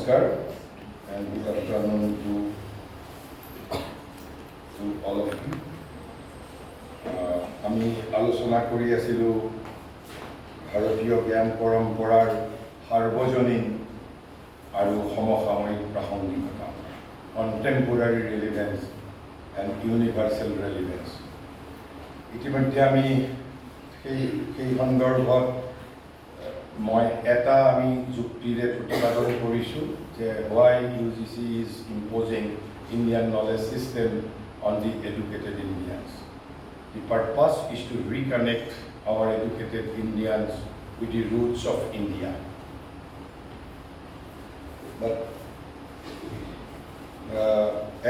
Namaskar and good afternoon to all of you. আমি আলোচনা কৰি আছিলোঁ ভাৰতীয় জ্ঞান পৰম্পৰাৰ সাৰ্বজনীন আৰু সমসাময়িক প্ৰাসংগিকতা, কণ্টেম্পৰাৰী ৰেলিভেন্স এণ্ড ইউনিভাৰ্চেল ৰেলিভেন্স। ইতিমধ্যে আমি সেই সন্দৰ্ভত মই আমি যুক্তিৰে প্ৰতিপাদন কৰিছোঁ যে why UGC is imposing Indian knowledge system on the educated Indians. The purpose is to reconnect our educated Indians with the roots of India. But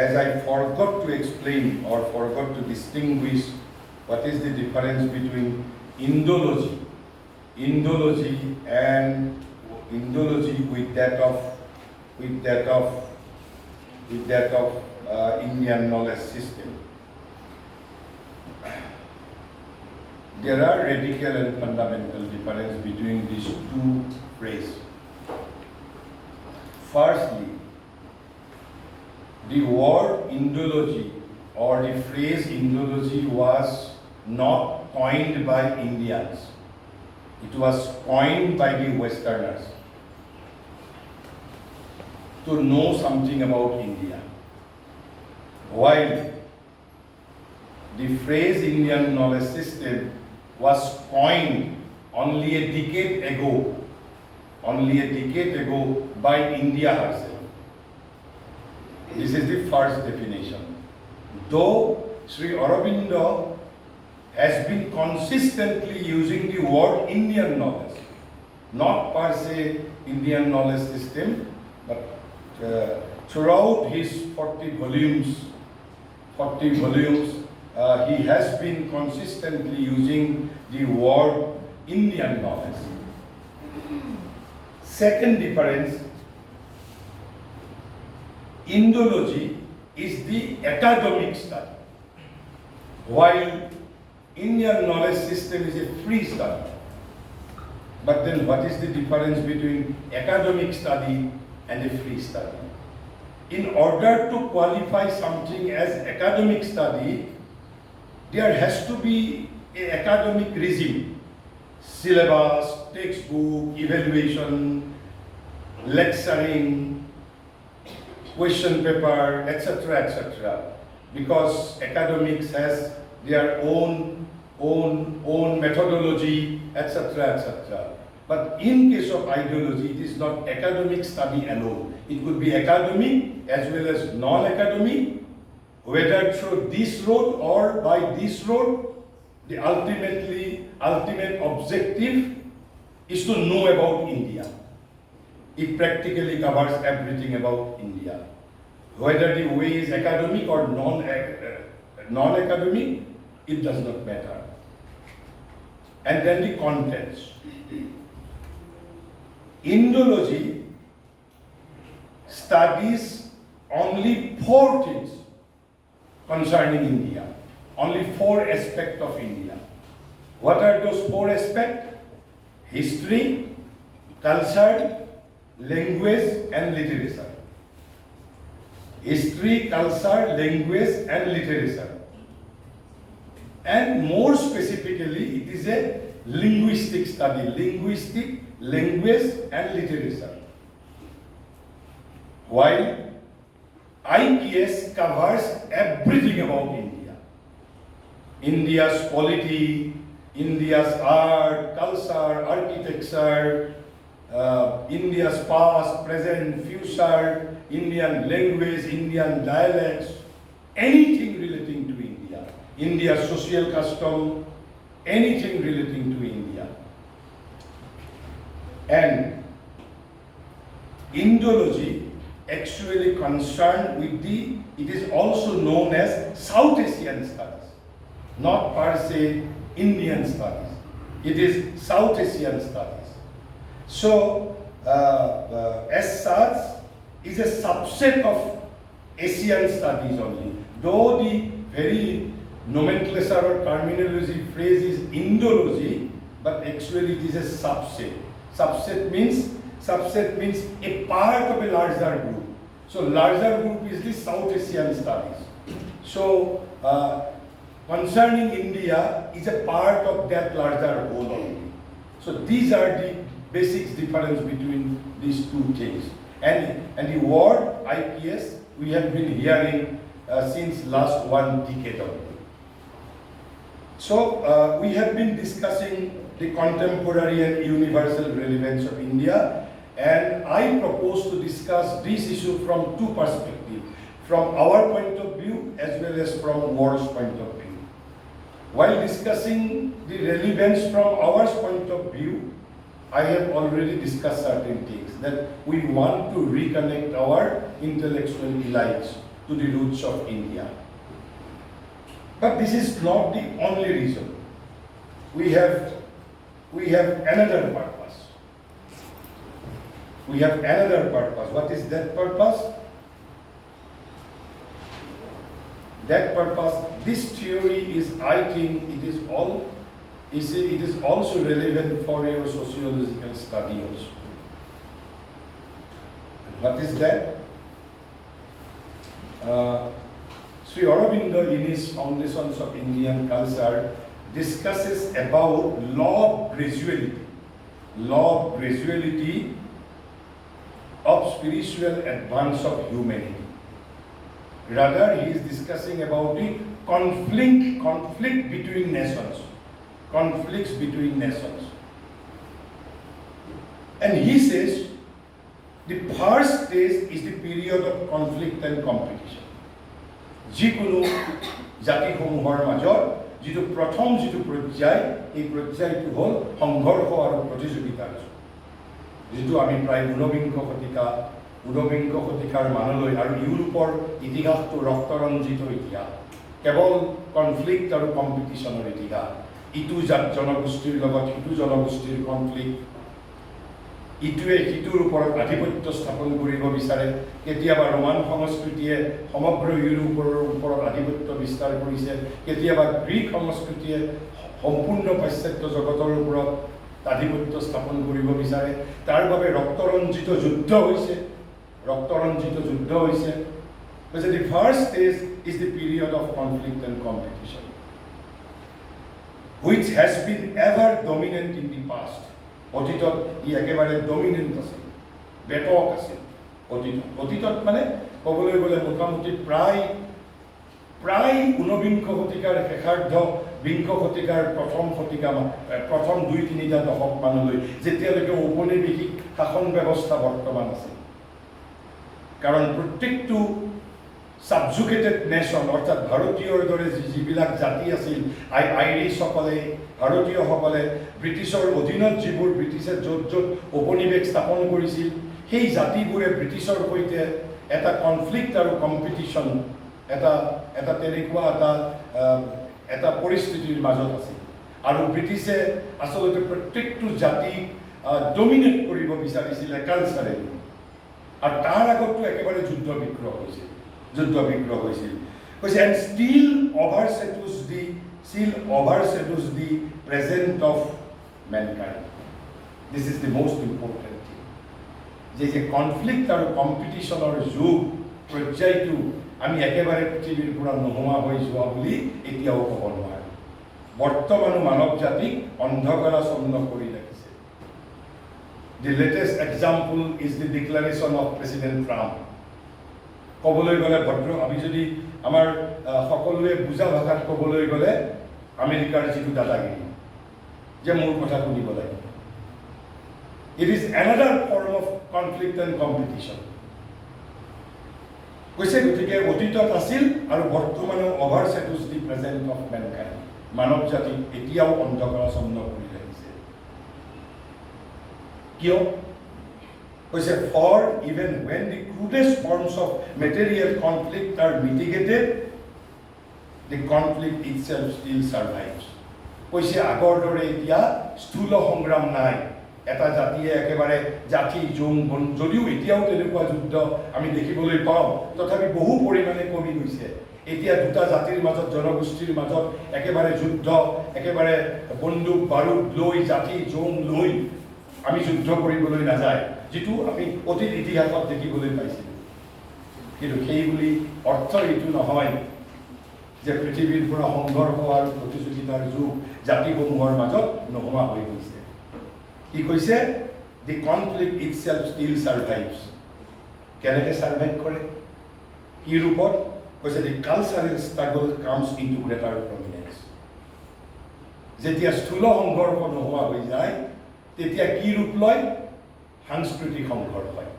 as I forgot to explain or forgot to distinguish what is the difference between Indology with that of Indian knowledge system. There are radical and fundamental difference between these two phrases. Firstly, the word Indology or the phrase Indology was not coined by Indians. It was coined by the Westerners to know something about India. While the phrase Indian knowledge system was coined only a decade ago by India herself. This is the first definition. Though Sri Aurobindo has been consistently using the word Indian knowledge, not per se Indian knowledge system, but throughout his 40 volumes, he has been consistently using the word Indian knowledge. Second difference, Indology is the academic study, while Indian knowledge system is a free study. But then what is the difference between academic study and a free study? In order to qualify something as academic study, there has to be an academic regime, syllabus, textbook, evaluation, lecturing, question paper, etc., etc. Because academics has their own methodology, etc., etc. But in case of ideology, it is not academic study alone. It could be academic as well as non-academic, whether through this road or by this road. The ultimate objective is to know about India. It practically covers everything about India. Whether the way is academic or non-academic, it does not matter. And then the contents. Indology studies only 4 things concerning India, only 4 aspects of India. What are those 4 aspects? History, culture, language, and literature. History, culture, language, and literature. And more specifically, it is a linguistic study, linguistic, language, and literature. While IPS covers everything about India. India's polity, India's art, culture, architecture, India's past, present, future, Indian language, Indian dialects, anything relating to India, India's social custom, anything relating to India. And Indology actually concerned with it is also known as South Asian studies, not per se Indian studies. It is South Asian studies. So, as such, is a subset of Asian studies only. Though the very nomenclature or terminology phrase is Indology, but actually it is a subset. Subset means Subset means a part of a larger group. So larger group is the South Asian studies. So concerning India is a part of that larger whole only. So these are the basic difference between these two things. And the word IPS we have been hearing since last 1 decade ago. So we have been discussing the contemporary and universal relevance of India, and I propose to discuss this issue from two perspectives, from our point of view as well as from world's point of view. While discussing the relevance from our point of view, I have already discussed certain things, that we want to reconnect our intellectual elites to the roots of India. But this is not the only reason. We have another purpose. We have another purpose. What is that purpose? That purpose, this theory is, I think, it is also relevant for your sociological study also. What is that? Sri Aurobindo in his Foundations of Indian Culture discusses about law of graduality of spiritual advance of humanity. Rather, he is discussing about the conflict between nations, conflicts between nations. And he says the first stage is the period of conflict and competition. যিকোনো জাতিসমূহৰ মাজত যিটো প্ৰথম যিটো পৰ্যায়, এই পৰ্যায়টো হ'ল সংঘৰ্ষ আৰু প্ৰতিযোগিতাৰ, যিটো আমি প্ৰায় ঊনবিংশ শতিকাৰ মানলৈ, আৰু ইউৰোপৰ ইতিহাসটো ৰক্তৰঞ্জিত ইতিহাস, কেৱল কনফ্লিক্ট আৰু কম্পিটিশ্যনৰ ইতিহাস। ইটো জনগোষ্ঠীৰ লগত সিটো জনগোষ্ঠীৰ কনফ্লিক্ট, ইটোৱে সিটোৰ ওপৰত আধিপত্য স্থাপন কৰিব বিচাৰে। কেতিয়াবা ৰোমান সংস্কৃতিয়ে সমগ্ৰ ইউৰোপৰ ওপৰত আধিপত্য বিস্তাৰ কৰিছে, কেতিয়াবা গ্ৰীক সংস্কৃতিয়ে সম্পূৰ্ণ পাশ্চাত্য জগতৰ ওপৰত আধিপত্য স্থাপন কৰিব বিচাৰে। তাৰ বাবে ৰক্তৰঞ্জিত যুদ্ধ হৈছে। The first stage is the period of conflict and competition, which has been ever dominant in the past. অতীতত ই একেবাৰে ডমিনেণ্ট আছিল, ব্যাপক আছিল। অতীতত মানে ক'বলৈ গ'লে মোটামুটি প্ৰায় ঊনবিংশ শতিকাৰ শেষাৰ্ধ, বিংশ শতিকাৰ প্ৰথম 2-3টা দশক মানলৈ, যেতিয়ালৈকে ঔপনিৱেশিক শাসন ব্যৱস্থা বৰ্তমান আছিল। কাৰণ প্ৰত্যেকটো সাবজুকেটেড নেশ্যন, অৰ্থাৎ ভাৰতীয়ৰ দৰে যিবিলাক জাতি আছিল, আইৰিছসকলে, ভাৰতীয়সকলে ব্ৰিটিছৰ অধীনত যিবোৰ ব্ৰিটিছে য'ত ঔপনিৱেশ স্থাপন কৰিছিল, সেই জাতিবোৰে ব্ৰিটিছৰ সৈতে এটা কনফ্লিক্ট আৰু কম্পিটিশ্যন, এটা তেনেকুৱা এটা পৰিস্থিতিৰ মাজত আছিল। আৰু ব্ৰিটিছে আচলতে প্ৰত্যেকটো জাতিক ডমিনেট কৰিব বিচাৰিছিলে কালচাৰেলি, আৰু তাৰ আগততো একেবাৰে যুদ্ধ বিগ্ৰহ হৈছিল। And still overshadows the present of mankind. This is the most important thing. যে কনফ্লিক্ট আৰু কম্পিটিশ্যনৰ যুগ পৰ্যায়টো আমি একেবাৰে পৃথিৱীৰ পৰা নোহোৱা হৈ যোৱা বুলি এতিয়াও ক'ব নোৱাৰোঁ। বৰ্তমানো মানৱ জাতিক অন্ধকাৰাচ্ছন্ন কৰি ৰাখিছে। The latest example is the declaration of President Trump. ক'বলৈ গ'লে আমি যদি আমাৰ সকলোৱে বুজা ভাষাত ক'বলৈ গ'লে আমেৰিকাৰ যিটো দাদাগিৰি, যে মোৰ কথা শুনিব লাগে। It is another form of conflict and competition. কৈছে গতিকে অতীতত আছিল আৰু বৰ্তমানেও overshadows the present of mankind. মানৱ জাতিক এতিয়াও অন্ধকাৰাচ্ছন্ন কৰি ৰাখিছে। কিয়? কৈছে for even when the crudest forms of material conflict are mitigated, the conflict itself still survives. কৈছে আগৰ দৰে এতিয়া স্থূল সংগ্ৰাম নাই। এটা জাতিয়ে একেবাৰে জাতি জং যদিও এতিয়াও তেনেকুৱা যুদ্ধ আমি দেখিবলৈ পাওঁ, তথাপি বহু পৰিমাণে কমি গৈছে। এতিয়া দুটা জাতিৰ মাজত, জনগোষ্ঠীৰ মাজত একেবাৰে যুদ্ধ, একেবাৰে বন্দুক বাৰুদ লৈ, জাতি জং লৈ আমি যুদ্ধ কৰিবলৈ নাযায়, যিটো আমি অতীত ইতিহাসত দেখিবলৈ পাইছিলোঁ। কিন্তু সেই বুলি অৰ্থ এইটো নহয় যে পৃথিৱীৰ পৰা সংঘৰ্ষ আৰু প্ৰতিযোগিতাৰ যুগ জাতিসমূহৰ মাজত নোহোৱা হৈ গৈছে। কি কৈছে? The conflict itself still survives. কেনেকৈ ছাৰ্ভাইভ কৰে? কি ৰূপত? কৈছে the cultural struggle comes into greater prominence. যেতিয়া স্থূল সংঘৰ্ষ নোহোৱা হৈ যায়, তেতিয়া কি ৰূপ লয়? সাংস্কৃতিক সংঘৰ্ষ হয়।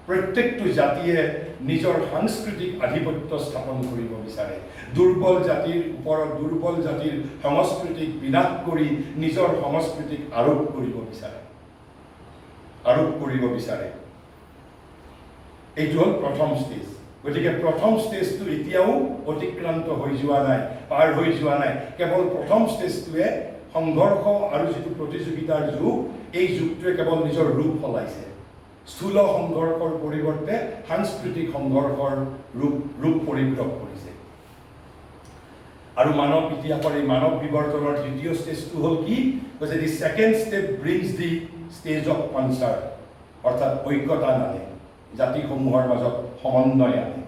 প্ৰত্যেকটো জাতিয়ে নিজৰ সাংস্কৃতিক আধিপত্য স্থাপন কৰিব বিচাৰে। দুৰ্বল জাতিৰ ওপৰত দুৰ্বল জাতিৰ সংস্কৃতিক বিনাশ কৰি নিজৰ সংস্কৃতিক আৰোপ কৰিব বিচাৰে। এইটো হ'ল প্ৰথম ষ্টেজ। গতিকে প্ৰথম ষ্টেজটো এতিয়াও অতিক্ৰান্ত হৈ যোৱা নাই, পাৰ হৈ যোৱা নাই। কেৱল প্ৰথম ষ্টেজটোৱে সংঘৰ্ষ আৰু যিটো প্ৰতিযোগিতাৰ যুগ, এই যুগটোৱে কেৱল নিজৰ ৰূপ সলাইছে। স্থূল সংঘৰ্ষৰ পৰিৱৰ্তে সাংস্কৃতিক সংঘৰ্ষৰ ৰূপ পৰিগ্ৰহ কৰিছে। আৰু মানৱ ইতিহাসৰ এই মানৱ বিৱৰ্তনৰ দ্বিতীয় ষ্টেজটো হ'ল কি? কৈছে the second step brings the stage of concert, অৰ্থাৎ ঐক্যতা আনে, জাতিসমূহৰ মাজত সমন্বয় আনে।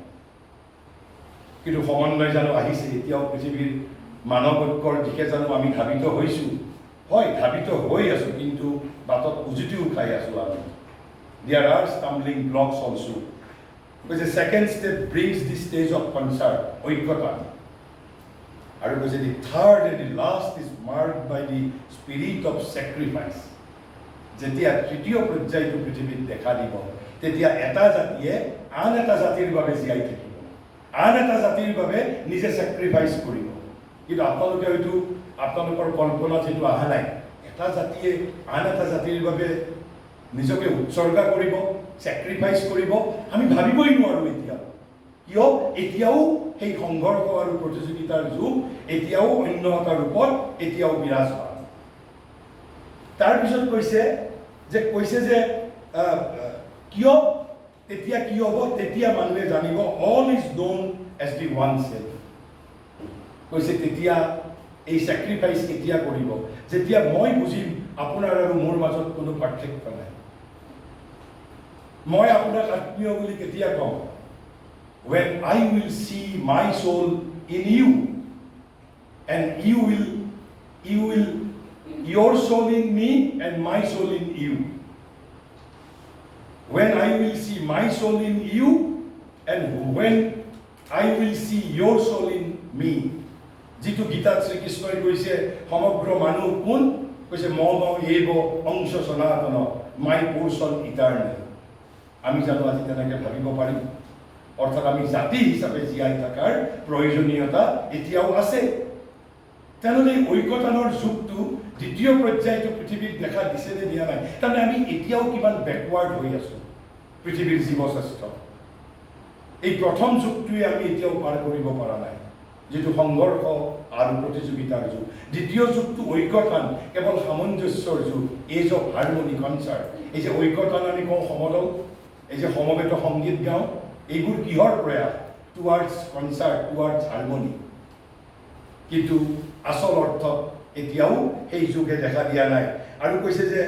কিন্তু সমন্বয় জানো আহিছে? এতিয়াও পৃথিৱীৰ মানৱ ঐক্যৰ দিশে জানো আমি ধাবিত হৈছোঁ? হয়, ধাবিত হৈ আছোঁ, কিন্তু বাটত উজুতিও খাই আছোঁ আমি। There are stumbling blocks also. Because the second step brings the stage of concern, oikota. And because the third and the last is marked by the spirit of sacrifice. যেতিয়া তৃতীয় পৰ্যায়টো পৃথিৱীত দেখা দিব, তেতিয়া এটা জাতিয়ে আন এটা জাতিৰ বাবে জীয়াই থাকিব, আন এটা জাতিৰ বাবে নিজে ছেক্ৰিফাইচ কৰিব। কিন্তু আপোনালোকে হয়তো আপোনালোকৰ কল্পনাত সেইটো অহা নাই। এটা জাতিয়ে আন এটা জাতিৰ বাবে নিজকে উৎসৰ্গা কৰিব, ছেক্ৰিফাইচ কৰিব, আমি ভাবিবই নোৱাৰোঁ এতিয়াও। কিয়? এতিয়াও সেই সংঘৰ্ষ আৰু প্ৰতিযোগিতাৰ যুগ এতিয়াও অন্য এটা ৰূপত এতিয়াও বিৰাজমান। তাৰপিছত কৈছে যে কিয় তেতিয়া কি হ'ব? তেতিয়া মানুহে জানিব all is known as the one self. কৈছে তেতিয়া এই ছেক্ৰিফাইচ কেতিয়া কৰিব? যেতিয়া মই বুজিম আপোনাৰ আৰু মোৰ মাজত কোনো পাৰ্থক্য নাই। মই আপোনাক আত্মীয় বুলি কেতিয়া কওঁ? When I will see my soul in you and your soul in me and my soul in you. When I will see my soul in you and when I will see your soul in me. যিটো গীতাত শ্ৰীকৃষ্ণই কৈছে সমগ্ৰ মানুহ কোন? কৈছে মম এব অংশ সনাতন, মাই পোৰ্চন ইটাৰ্নেল। আমি জানো আজি তেনেকৈ ভাবিব পাৰিম? অৰ্থাৎ আমি জাতি হিচাপে জীয়াই থকাৰ প্ৰয়োজনীয়তা এতিয়াও আছে। তেনেহ'লে ঐক্যতানৰ যুগটো দ্বিতীয় পৰ্যায়টো পৃথিৱীত দেখা দিছে নে দিয়া নাই? তাৰমানে আমি এতিয়াও কিমান বেকৱাৰ্ড হৈ আছোঁ পৃথিৱীৰ জীৱস্বাস্থ্য। এই প্ৰথম যুগটোৱে আমি এতিয়াও পাৰ কৰিব পৰা নাই, যিটো সংঘৰ্ষ আৰু প্ৰতিযোগিতাৰ যুগ। দ্বিতীয় যুগটো ঐক্যতান, কেৱল সামঞ্জস্যৰ যুগ, এজ অফ হাৰমনি কনচাৰ্ট। এই যে ঐক্যতান আমি কওঁ সমদল, এই যে সমবেত সংগীত গাওঁ, এইবোৰ কিহৰ প্ৰয়াস? Towards concert, towards harmony. কিন্তু আচল অৰ্থত এতিয়াও সেই যুগে দেখা দিয়া নাই। আৰু কৈছে যে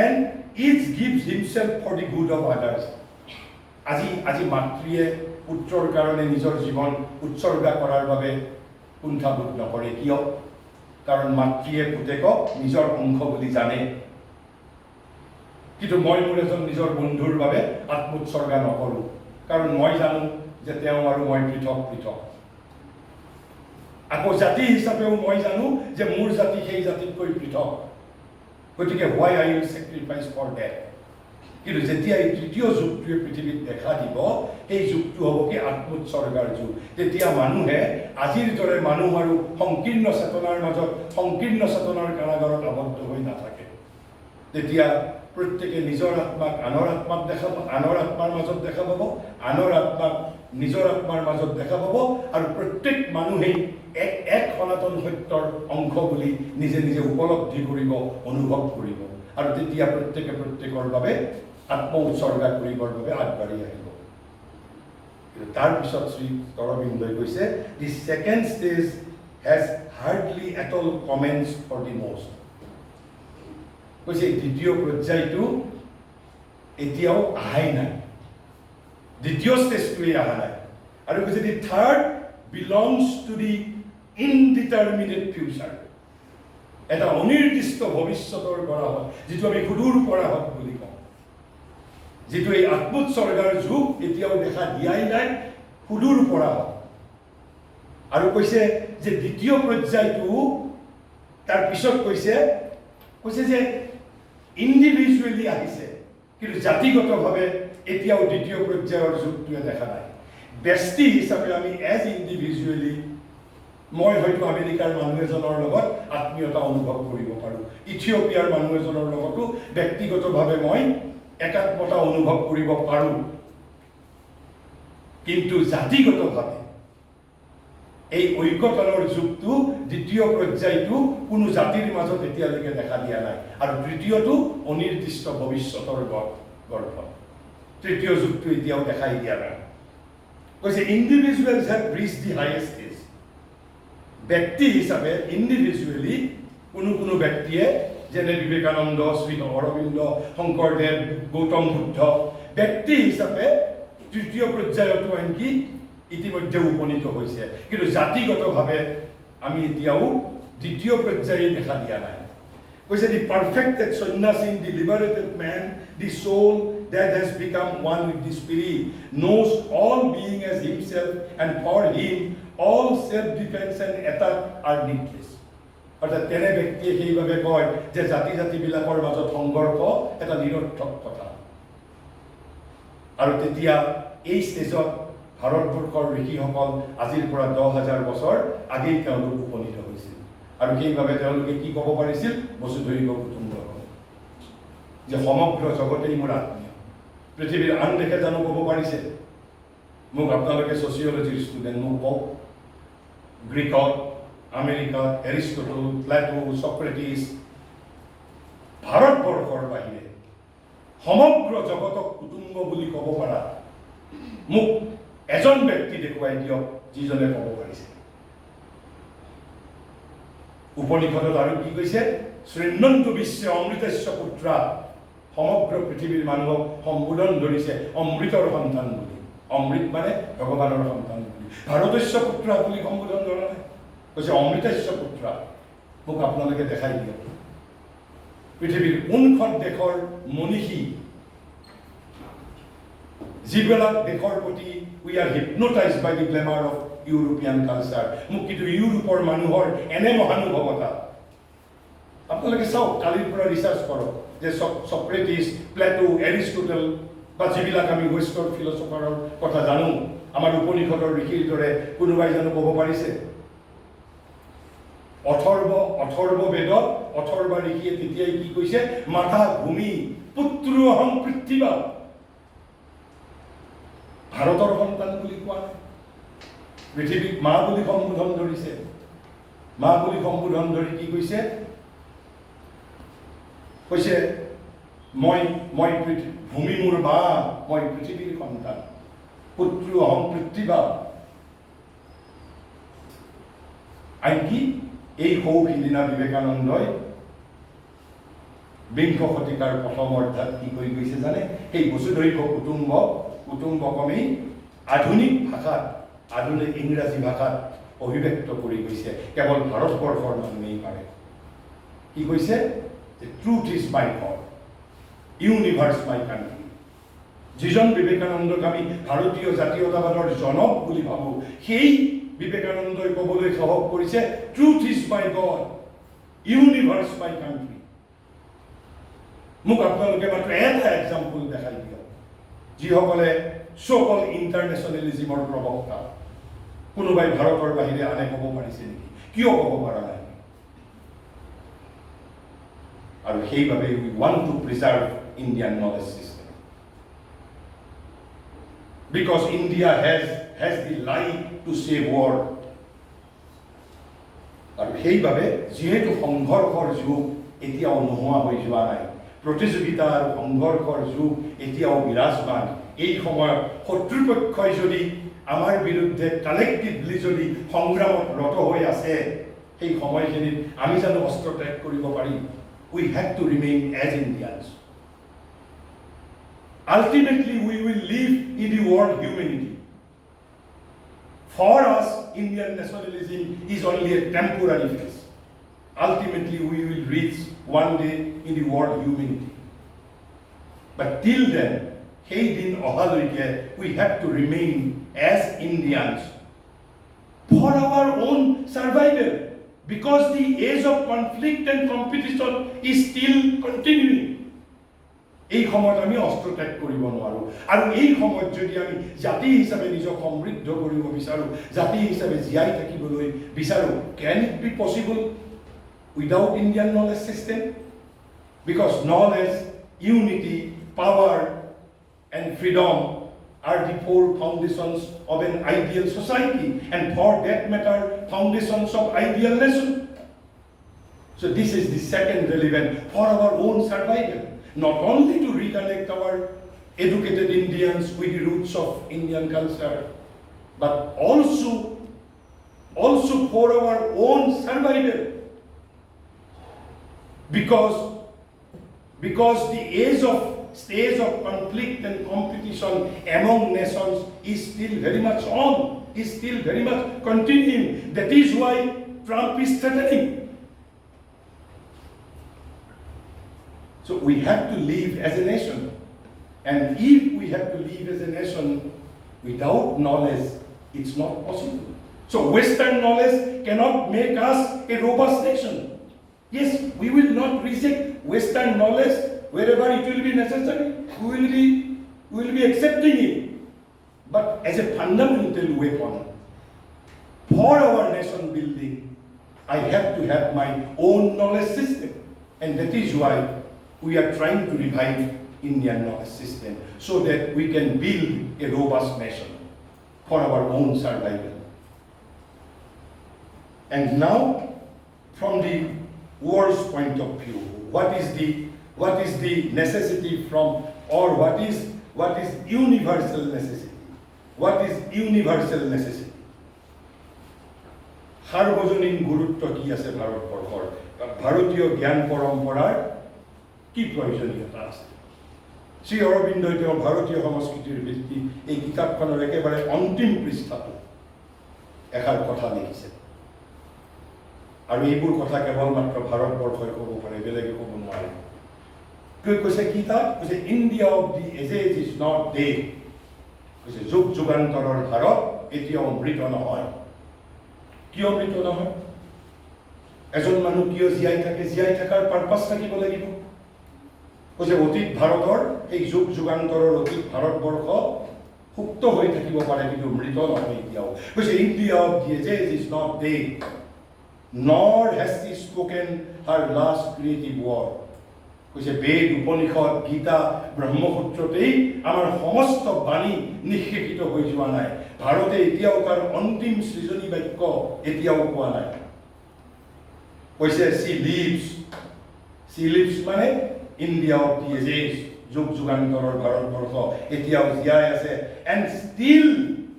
and is gives himself for the good of others. আজি মাতৃয়ে পুত্ৰৰ কাৰণে নিজৰ জীৱন উৎসৰ্গা কৰাৰ বাবে কুণ্ঠাবোধ নকৰে। কিয়? কাৰণ মাতৃয়ে পুতেকক নিজৰ অংশ বুলি জানে। কিন্তু মই মোৰ এজন নিজৰ বন্ধুৰ বাবে আত্মোৎসৰ্গা নকৰোঁ, কাৰণ মই জানো যে তেওঁ আৰু মই পৃথক পৃথক। আকৌ জাতি হিচাপেও মই জানো যে মোৰ জাতি সেই জাতিতকৈ পৃথক। গতিকে হোৱাই আই উইল ছেক্ৰিফাইচ ফৰ ডেট। কিন্তু যেতিয়া এই তৃতীয় যুগটোৱে পৃথিৱীত দেখা দিব, সেই যুগটো হ'ব কি? আত্মোৎসৰ্গাৰ যুগ। তেতিয়া মানুহে আজিৰ দৰে মানুহ আৰু সংকীৰ্ণ চেতনাৰ মাজত সংকীৰ্ণ চেতনাৰ কাৰাগাৰত আবদ্ধ হৈ নাথাকে। তেতিয়া প্ৰত্যেকে নিজৰ আত্মাক আনৰ আত্মাক দেখা পাব, আনৰ আত্মাৰ মাজত দেখা পাব, আনৰ আত্মাক নিজৰ আত্মাৰ মাজত দেখা পাব, আৰু প্ৰত্যেক মানুহেই এক সনাতন সত্যৰ অংশ বুলি নিজে নিজে উপলব্ধি কৰিব, অনুভৱ কৰিব। আৰু তেতিয়া প্ৰত্যেকে প্ৰত্যেকৰ বাবে আত্ম উৎসৰ্গা কৰিবৰ বাবে আগবাঢ়ি আহিব। কিন্তু তাৰপিছত শ্ৰী অৰবিন্দই কৈছে the second stage has hardly at all commence for the most. কৈছে দ্বিতীয় পৰ্যায়টো এতিয়াও আহাই নাই, দ্বিতীয় ষ্টেজটোৱে অহা নাই। আৰু কৈছে the third belongs to the indeterminate future, এটা অনিৰ্দিষ্ট ভৱিষ্যতৰ গৰাহত, যিটো আমি সুদূৰ গৰাহত বুলি কওঁ, যিটো এই আত্মোৎসৰ্গাৰ যুগ এতিয়াও দেখা দিয়াই নাই, সুদূৰ গৰাহত। আৰু কৈছে যে দ্বিতীয় পৰ্যায়টো তাৰ পিছত কৈছে যে ইণ্ডিভিজুৱেলি আহিছে, কিন্তু জাতিগতভাৱে এতিয়াও দ্বিতীয় পৰ্যায়ৰ যুগটোৱে দেখা নাই। ব্যক্তি হিচাপে আমি এজ ইণ্ডিভিজুৱেলি, মই হয়তো আমেৰিকাৰ মানুহ এজনৰ লগত আত্মীয়তা অনুভৱ কৰিব পাৰোঁ, ইথিঅপিয়াৰ মানুহ এজনৰ লগতো ব্যক্তিগতভাৱে মই একাত্মতা অনুভৱ কৰিব পাৰোঁ, কিন্তু জাতিগতভাৱে এই ঐক্যতানৰ যুগটো দ্বিতীয় পৰ্যায়টো কোনো জাতিৰ মাজত এতিয়ালৈকে দেখা দিয়া নাই। আৰু তৃতীয়টো অনিৰ্দিষ্ট ভৱিষ্যতৰ গৰ্ভ, তৃতীয় যুগটো এতিয়াও দেখাই দিয়া নাই। কৈছে individuals have reached the highest stage, ব্যক্তি হিচাপে ইণ্ডিভিজুৱেলি কোনো ব্যক্তিয়ে যেনে বিবেকানন্দ, শ্ৰী অৰবিন্দ, শংকৰদেৱ, গৌতম বুদ্ধ, ব্যক্তি হিচাপে তৃতীয় পৰ্যায়তো আনকি ইতিমধ্যে উপনীত হৈছে, কিন্তু জাতিগতভাৱে আমি এতিয়াও দ্বিতীয় পৰ্যায়ে দেখা দিয়া নাই। কৈছে the perfected sannyasi, the liberated men, the soul that has become one with the spirit, knows all being as himself, and for him all self-defense and attack are needless. অৰ্থাৎ তেনে ব্যক্তিয়ে সেইভাৱে কয় যে জাতিবিলাকৰ মাজত সংঘৰ্ষ এটা নিৰৰ্থক কথা। আৰু তেতিয়া এই ষ্টেজত ভাৰতবৰ্ষৰ ঋষিসকল আজিৰ পৰা 10,000 বছৰ আগেই তেওঁলোক উপনীত হৈছিল। আৰু সেইবাবে তেওঁলোকে কি ক'ব পাৰিছিল? বসুধৈৱ কুটুম্বকম, যে সমগ্ৰ জগতেই মোৰ আত্মীয়। পৃথিৱীৰ আন দেশে জানো ক'ব পাৰিছে? মোক আপোনালোকে ছচিয়লজিৰ ষ্টুডেণ্ট, মোক কওক গ্ৰীকত, আমেৰিকাত এৰিষ্টটল, প্লেটো, চক্ৰেটিছ, ভাৰতবৰ্ষৰ বাহিৰে সমগ্ৰ জগতক কুটুম্ব বুলি ক'ব পৰা মোক এজন ব্যক্তি দেখুৱাই দিয়ক যিজনে ক'ব পাৰিছে। উপনিষদত আৰু কি কৈছে? শৃণ্বন্তু বিশ্বে অমৃতস্য পুত্ৰা, সমগ্ৰ পৃথিৱীৰ মানুহক সম্বোধন ধৰিছে অমৃতৰ সন্তান বুলি। অমৃত মানে ভগৱানৰ সন্তান বুলি। ভাৰতস্য পুত্ৰা বুলি সম্বোধন ধৰা নাই, কৈছে অমৃতস্য পুত্ৰা। মোক আপোনালোকে দেখাই দিয়ক পৃথিৱীৰ কোনখন দেশৰ মনীষী যিবিলাক দেশৰ প্ৰতি we are hypnotized by the glamour of European culture. মোক কিন্তু ইউৰোপৰ মানুহৰ এনে মহানুভৱতা আপোনালোকে চাওক, কালিৰ পৰা ৰিচাৰ্চ কৰক যে চক্ৰেটিছ, প্লেটো, এৰিষ্টটল বা যিবিলাক আমি ৱেষ্টৰ ফিলচফাৰৰ কথা জানো, আমাৰ উপনিষদৰ ঋষিৰ দৰে কোনোবাই জানো ক'ব পাৰিছে? অথৰ্ব বেদত অথৰ্ব ঋষিয়ে তেতিয়াই কি কৈছে? মাতা ভূমি পুত্ৰ অহং পৃথিৱী, ভাৰতৰ সন্তান বুলি কোৱা নাই, পৃথিৱীক মা বুলি সম্বোধন ধৰিছে। মা বুলি সম্বোধন ধৰি কি কৈছে? কৈছে মই ভূমি মোৰ মা, মই পৃথিৱীৰ সন্তান, পুত্ৰ অহং পৃথিৱী। আনকি এই সৌখিদিনা বিবেকানন্দই বিংশ শতিকাৰ প্ৰথম অৰ্ধাত কি কৰি গৈছে জানে? সেই বসুধৈৱ কুটুম্বকমেই আধুনিক ভাষাত, আধুনিক ইংৰাজী ভাষাত অভিব্যক্ত কৰি গৈছে। কেৱল ভাৰতবৰ্ষৰ মানুহেই পাৰে। কি কৈছে? যে truth is my god, universe my country. যিজন বিবেকানন্দক আমি ভাৰতীয় জাতীয়তাবাদৰ জনক বুলি ভাবোঁ, সেই বিবেকানন্দই ক'বলৈ সাহস কৰিছে truth is my god, universe my country. মোক আপোনালোকে মাত্ৰ এটা এক্সাম্পল দেখাই দিয়ক যিসকলে চ' ইণ্টাৰনেশ্যনেলিজিমৰ প্ৰবক্তা, কোনোবাই ভাৰতৰ বাহিৰে আনে ক'ব পাৰিছে নেকি? কিয় ক'ব পৰা নাই? আৰু সেইবাবে we want to preserve Indian knowledge system, because India has the light to save world. আৰু সেইবাবে যিহেতু সংঘৰ্ষৰ যুগ এতিয়াও নোহোৱা হৈ যোৱা নাই, প্ৰতিযোগিতা আৰু সংঘৰ্ষৰ যুগ এতিয়াও বিৰাজমান, এই সময়ত শত্ৰুপক্ষই যদি আমাৰ বিৰুদ্ধে কালেক্টিভলি যদি সংগ্ৰামত ৰত হৈ আছে, সেই সময়খিনিত আমি জানো অস্ত্ৰ ত্যাগ কৰিব পাৰিম? we have to remain as Indians. Ultimately, we will live in the world humanity. For us, Indian nationalism is only a temporary phase. Ultimately, we will reach one day in the world humanity. But till then, we have to remain as Indians for our own survival, because the age of conflict and competition is still continuing. এই সময়ত আমি অস্ত্ৰ ত্যাগ কৰিব নোৱাৰোঁ, আৰু এই সময়ত যদি আমি জাতি হিচাপে নিজক সমৃদ্ধ কৰিব বিচাৰোঁ, জাতি হিচাপে জীয়াই থাকিবলৈ বিচাৰোঁ, can it be possible without Indian knowledge system? Because knowledge, unity, power and freedom are the four foundations of an ideal society, and for that matter, foundations of ideal nation. So this is the second relevant for our own survival. Not only to reconnect our educated Indians with the roots of Indian culture, but also for our own survival. Because the stage of conflict and competition among nations is still very much on, is still very much continuing. That is why Trump is threatening. So we have to live as a nation. And if we have to live as a nation without knowledge, it's not possible. So Western knowledge cannot make us a robust nation. Yes, we will not reject Western knowledge wherever it will be necessary. We will be accepting it. But as a fundamental weapon for our nation building, I have to have my own knowledge system. And that is why we are trying to revive Indian knowledge system so that we can build a robust nation for our own survival. And now, from the world's point of view, what is the necessity from, or what is universal necessity? What is universal necessity? সার্বজনীন গুরুত্ব কি আছে ভাৰতবৰ্ষৰ, ভাৰতীয় জ্ঞান পৰম্পৰাৰ কি প্ৰয়োজনীয়তা আছে? শ্ৰী অৰবিন্দই তেওঁৰ ভাৰতীয় সংস্কৃতিৰ ভিত্তি এই কিতাপখনৰ একেবাৰে অন্তিম পৃষ্ঠাটো এষাৰ কথা লিখিছে, আৰু এইবোৰ কথা কেৱল মাত্ৰ ভাৰতবৰ্ষই ক'ব পাৰে, বেলেগে ক'ব নোৱাৰে। কৈছে কি তাত? কৈছে India of the ages is not dead. কৈছে যুগ যুগান্তৰৰ ভাৰত এতিয়াও মৃত নহয়। কিয় মৃত নহয়? এজন মানুহ কিয় জীয়াই থাকে? জীয়াই থকাৰ পাৰপাছ থাকিব লাগিব। কৈছে অতীত ভাৰতৰ এই যুগ যুগান্তৰৰ অতীত ভাৰতবৰ্ষ সুপ্ত হৈ থাকিব পাৰে, কিন্তু মৃত নহয় এতিয়াও। কৈছে India of the ages is not dead, nor has she spoken her last creative word. কৈছে বেদ, উপনিষদ, গীতা, ব্ৰহ্মসূত্ৰতেই আমাৰ সমস্ত বাণী নিঃশেষিত হৈ যোৱা নাই। ভাৰতে এতিয়াও তাৰ অন্তিম সৃজনী বাক্য এতিয়াও কোৱা নাই। কৈছে she lives মানে ইণ্ডিয়া অফ দি এজেজ, যুগ যুগান্তৰৰ ভাৰতবৰ্ষ এতিয়াও জীয়াই আছে,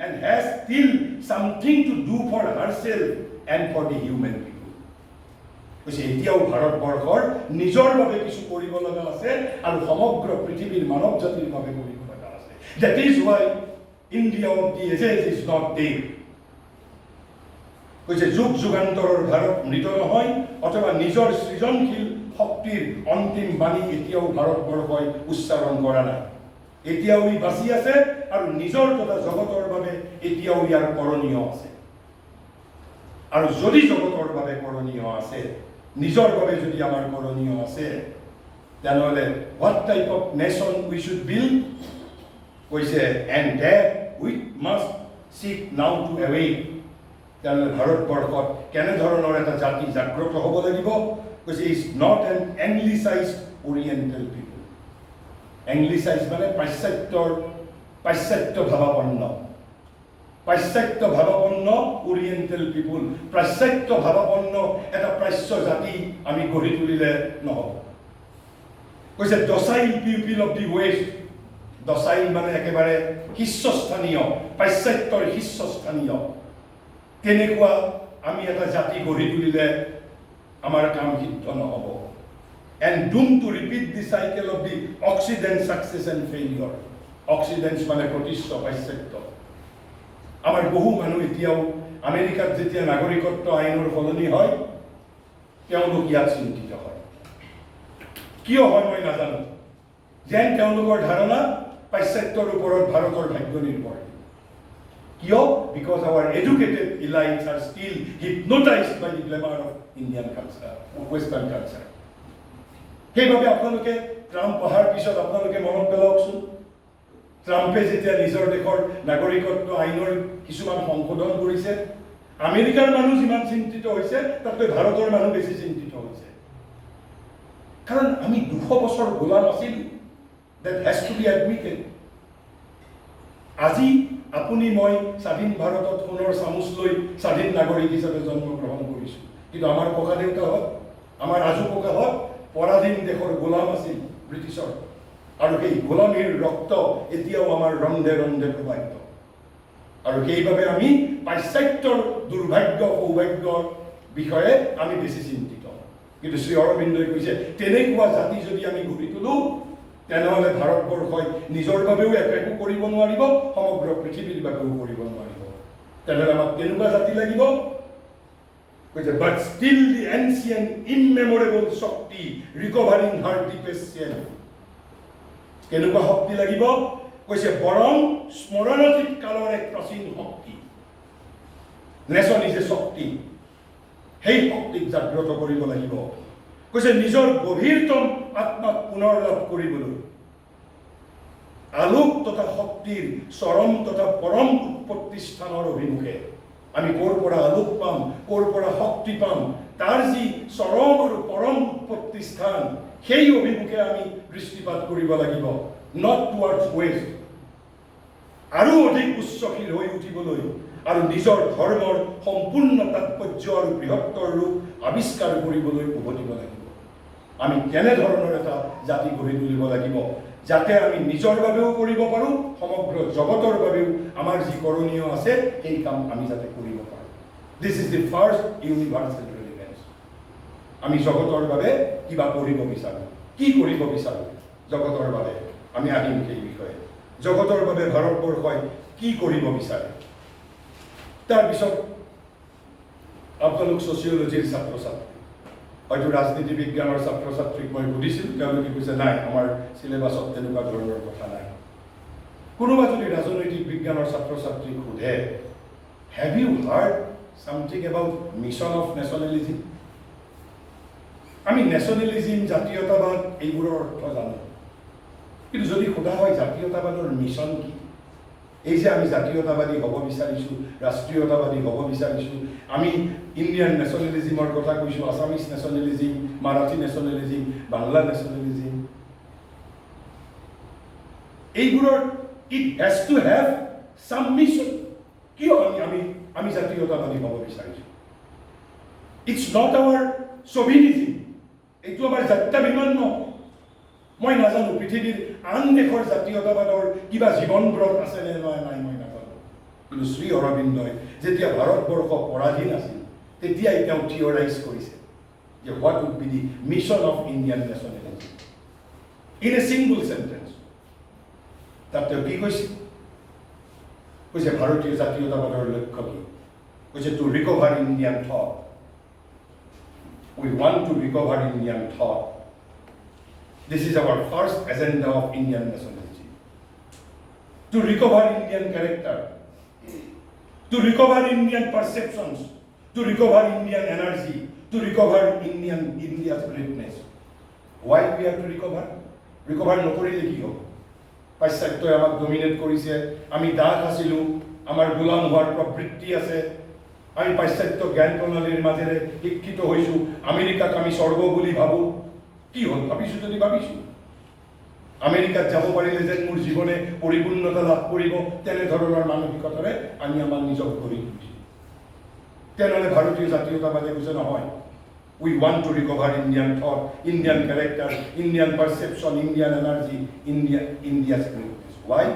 and has still something to do for herself and for the human people. কৈছে এতিয়াও ভাৰতবৰ্ষৰ নিজৰ বাবে কিছু কৰিব লগা আছে, আৰু সমগ্ৰ পৃথিৱীৰ মানৱ জাতিৰ বাবে কৰিব লগা আছে। That is why India of the ages is not dead. কৈছে যুগ যুগান্তৰৰ ভাৰত মৃত নহয়, অথবা নিজৰ সৃজনশীল শক্তিৰ অন্তিম বাণী এতিয়াও ভাৰতবৰ্ষই উচ্চাৰণ কৰা নাই। এতিয়াও ই বাচি আছে, আৰু নিজৰ তথা জগতৰ বাবে এতিয়াও ইয়াৰ কৰণীয় আছে। আৰু যদি জগতৰ বাবে কৰণীয় আছে, নিজৰ বাবে যদি আমাৰ কৰণীয় আছে, তেনেহ'লে what type of nation we should build? কৈছে and that we must seek now to awake. তেনেহ'লে ভাৰতবৰ্ষত কেনেধৰণৰ এটা জাতি জাগ্ৰত হ'ব লাগিব? কৈছে is not an anglicized oriental people. Anglicized মানে পাশ্চাত্য ভাৱাপন্ন ওৰিয়েণ্টেল পিপুল, পাশ্চাত্য ভাৱাপন্ন এটা প্ৰাচ্য জাতি আমি গঢ়ি তুলিলে নহ'ব। কৈছে ডচাইল পিপল অফ দি ৱেষ্ট, ডচাইল মানে একেবাৰে শীৰ্ষস্থানীয়, পাশ্চাত্যৰ শীৰ্ষস্থানীয়, তেনেকুৱা আমি এটা জাতি গঢ়ি তুলিলে আমাৰ কাম সিদ্ধ নহ'ব। and doomed to repeat the cycle of the Occident success and failure. Occident মানে প্ৰতিষ্ঠ পাশ্চাত্য আমাৰ বহু মানুহ এতিয়াও আমেৰিকাত যেতিয়া নাগৰিকত্ব আইনৰ সলনি হয় তেওঁলোক ইয়াত চিন্তিত হয় কিয় হয় মই নাজানো যেন তেওঁলোকৰ ধাৰণা পাশ্চাত্যৰ ওপৰত ভাৰতৰ ভাগ্য নিৰ্ভৰ কিয় because our educated elites are still hypnotized by the glamour of Indian culture western culture সেইভাবে আপোনালোকে ট্ৰাম্প অহাৰ পিছত আপোনালোকে মনত পেলাওকচোন ট্ৰাম্পে যেতিয়া নিজৰ দেশৰ নাগৰিকত্ব আইনৰ কিছুমান সংশোধন কৰিছে আমেৰিকাৰ মানুহ যিমান চিন্তিত হৈছে তাতকৈ ভাৰতৰ মানুহ বেছি চিন্তিত হৈছে কাৰণ আমি 200 বছৰ গোলাম আছিলোঁ that has to be admitted আজি আপুনি মই স্বাধীন ভাৰতত সোণৰ চামুচ লৈ স্বাধীন নাগৰিক হিচাপে জন্মগ্ৰহণ কৰিছোঁ কিন্তু আমাৰ ককা দেউতাহঁত আমাৰ আজু ককাহঁত পৰাধীন দেশৰ গোলাম আছিল ব্ৰিটিছৰ আৰু সেই গোলামীৰ ৰক্ত এতিয়াও আমাৰ ৰন্ধে ৰন্ধে প্ৰবাহিত আৰু সেইভাবে আমি পাশ্চাত্যৰ দুৰ্ভাগ্য সৌভাগ্যৰ বিষয়ে আমি বেছি চিন্তিত কিন্তু শ্ৰী অৰবিন্দই কৈছে তেনেকুৱা জাতি যদি আমি গঢ়ি তোলো তেনেহলে ভাৰতবৰ্ষই নিজৰ বাবেও একো কৰিব নোৱাৰিব সমগ্ৰ পৃথিৱীৰ বাবেও কৰিব নোৱাৰিব তেনেহলে আমাক কেনেকুৱা জাতি লাগিব but still the ancient immemorable shakti recovering her deepest self কেনেকুৱা শক্তি লাগিব কৈছে বৰং স্মৰণাতীত কালৰ এক প্ৰাচীন শক্তি নেশ্যন ইজ এ শক্তি সেই শক্তিক জাগ্ৰত কৰিব লাগিব কৈছে নিজৰ গভীৰতম আত্মাক পুনৰ লাভ কৰিবলৈ আলোক তথা শক্তিৰ চৰম তথা পৰম উৎপত্তি স্থানৰ অভিমুখে আমি ক'ৰ পৰা আলোক পাম ক'ৰ পৰা শক্তি পাম তাৰ যি চৰম আৰু পৰম উৎপত্তি স্থান সেই অভিমুখে আমি দৃষ্টিপাত কৰিব লাগিব নট টুৱাৰ্ডছ ৱেষ্ট আৰু অধিক উচ্চশীল হৈ উঠিবলৈ আৰু নিজৰ ধৰ্মৰ সম্পূৰ্ণ তাৎপৰ্য আৰু বৃহত্তৰ ৰূপ আৱিষ্কাৰ কৰিবলৈ উভতিব লাগিব আমি কেনে ধৰণৰ এটা জাতি গঢ়ি তুলিব লাগিব যাতে আমি নিজৰ বাবেও কৰিব পাৰোঁ সমগ্ৰ জগতৰ বাবেও আমাৰ যি কৰণীয় আছে সেই কাম আমি যাতে কৰিব পাৰোঁ this is the first universal relevance আমি জগতৰ বাবে কিবা কৰিব বিচাৰোঁ কি কৰিব বিচাৰোঁ জগতৰ বাবে আমি আহিম সেই বিষয়ে জগতৰ বাবে ভাৰতবৰ্ষই কি কৰিব বিচাৰে তাৰপিছত আপোনালোক ছচিয়লজিৰ ছাত্ৰ ছাত্ৰী হয়তো ৰাজনীতি বিজ্ঞানৰ ছাত্ৰ ছাত্ৰীক মই সুধিছিলোঁ তেওঁলোকে কৈছে নাই আমাৰ চিলেবাছত তেনেকুৱা ধৰণৰ কথা নাই কোনোবা যদি ৰাজনৈতিক বিজ্ঞানৰ ছাত্ৰ ছাত্ৰীক সোধে have you heard something about mission of nationalism আমি নেশ্যনেলিজিম জাতীয়তাবাদ এইবোৰৰ অৰ্থ জানো কিন্তু যদি সোধা হয় জাতীয়তাবাদৰ মিছন কি এই যে আমি জাতীয়তাবাদী হ'ব বিচাৰিছোঁ ৰাষ্ট্ৰীয়তাবাদী হ'ব বিচাৰিছোঁ আমি ইণ্ডিয়ান নেশ্যনেলিজিমৰ কথা কৈছোঁ Assamese nationalism Marathi nationalism Bangla nationalism এইবোৰৰ ইট হেজ টু হেভ চাম মিছন কিয় আমি জাতীয়তাবাদী হ'ব বিচাৰিছোঁ ইটছ নট আৱাৰ চভিনিজিম এইটো আমাৰ জাত্যাভিমান নহয় মই নাজানো পৃথিৱীৰ আন দেশৰ জাতীয়তাবাদৰ কিবা জীৱনব্ৰত আছে নে নাই মই নাজানো কিন্তু শ্ৰী অৰবিন্দই যেতিয়া ভাৰতবৰ্ষ পৰাধীন আছিল তেতিয়াই তেওঁ থিয়ৰাইজ কৰিছে যে what would be the mission of Indian nationalism in a single sentence তাত তেওঁ কি কৈছে কৈছে ভাৰতীয় জাতীয়তাবাদৰ লক্ষ্য কি কৈছে to recover Indian thought we want to recover Indian thought This is our first agenda of Indian nationalism. To recover Indian character, to recover Indian perceptions, to recover Indian energy, to recover India's greatness. Why we have to recover? Recover নকৰিলে কি হ'ব পাশ্চাত্যই আমাক dominate কৰিছে আমি দাস আছিলোঁ আমাৰ গোলাম হোৱাৰ প্ৰবৃত্তি আছে আমি পাশ্চাত্য জ্ঞান প্ৰণালীৰ মাজেৰে শিক্ষিত হৈছোঁ আমেৰিকাক আমি স্বৰ্গ বুলি ভাবোঁ কি হ'ল ভাবিছোঁ যদি ভাবিছোঁ আমেৰিকাত যাব পাৰিলে যেন মোৰ জীৱনে পৰিপূৰ্ণতা লাভ কৰিব তেনেধৰণৰ মানসিকতাৰে আমি আমাৰ নিজক গঢ়ি তুলিছোঁ তেনেহ'লে ভাৰতীয় জাতীয়তাবাদে কৈছে নহয় we want to recover Indian thought Indian character Indian perception Indian energy India's greatness why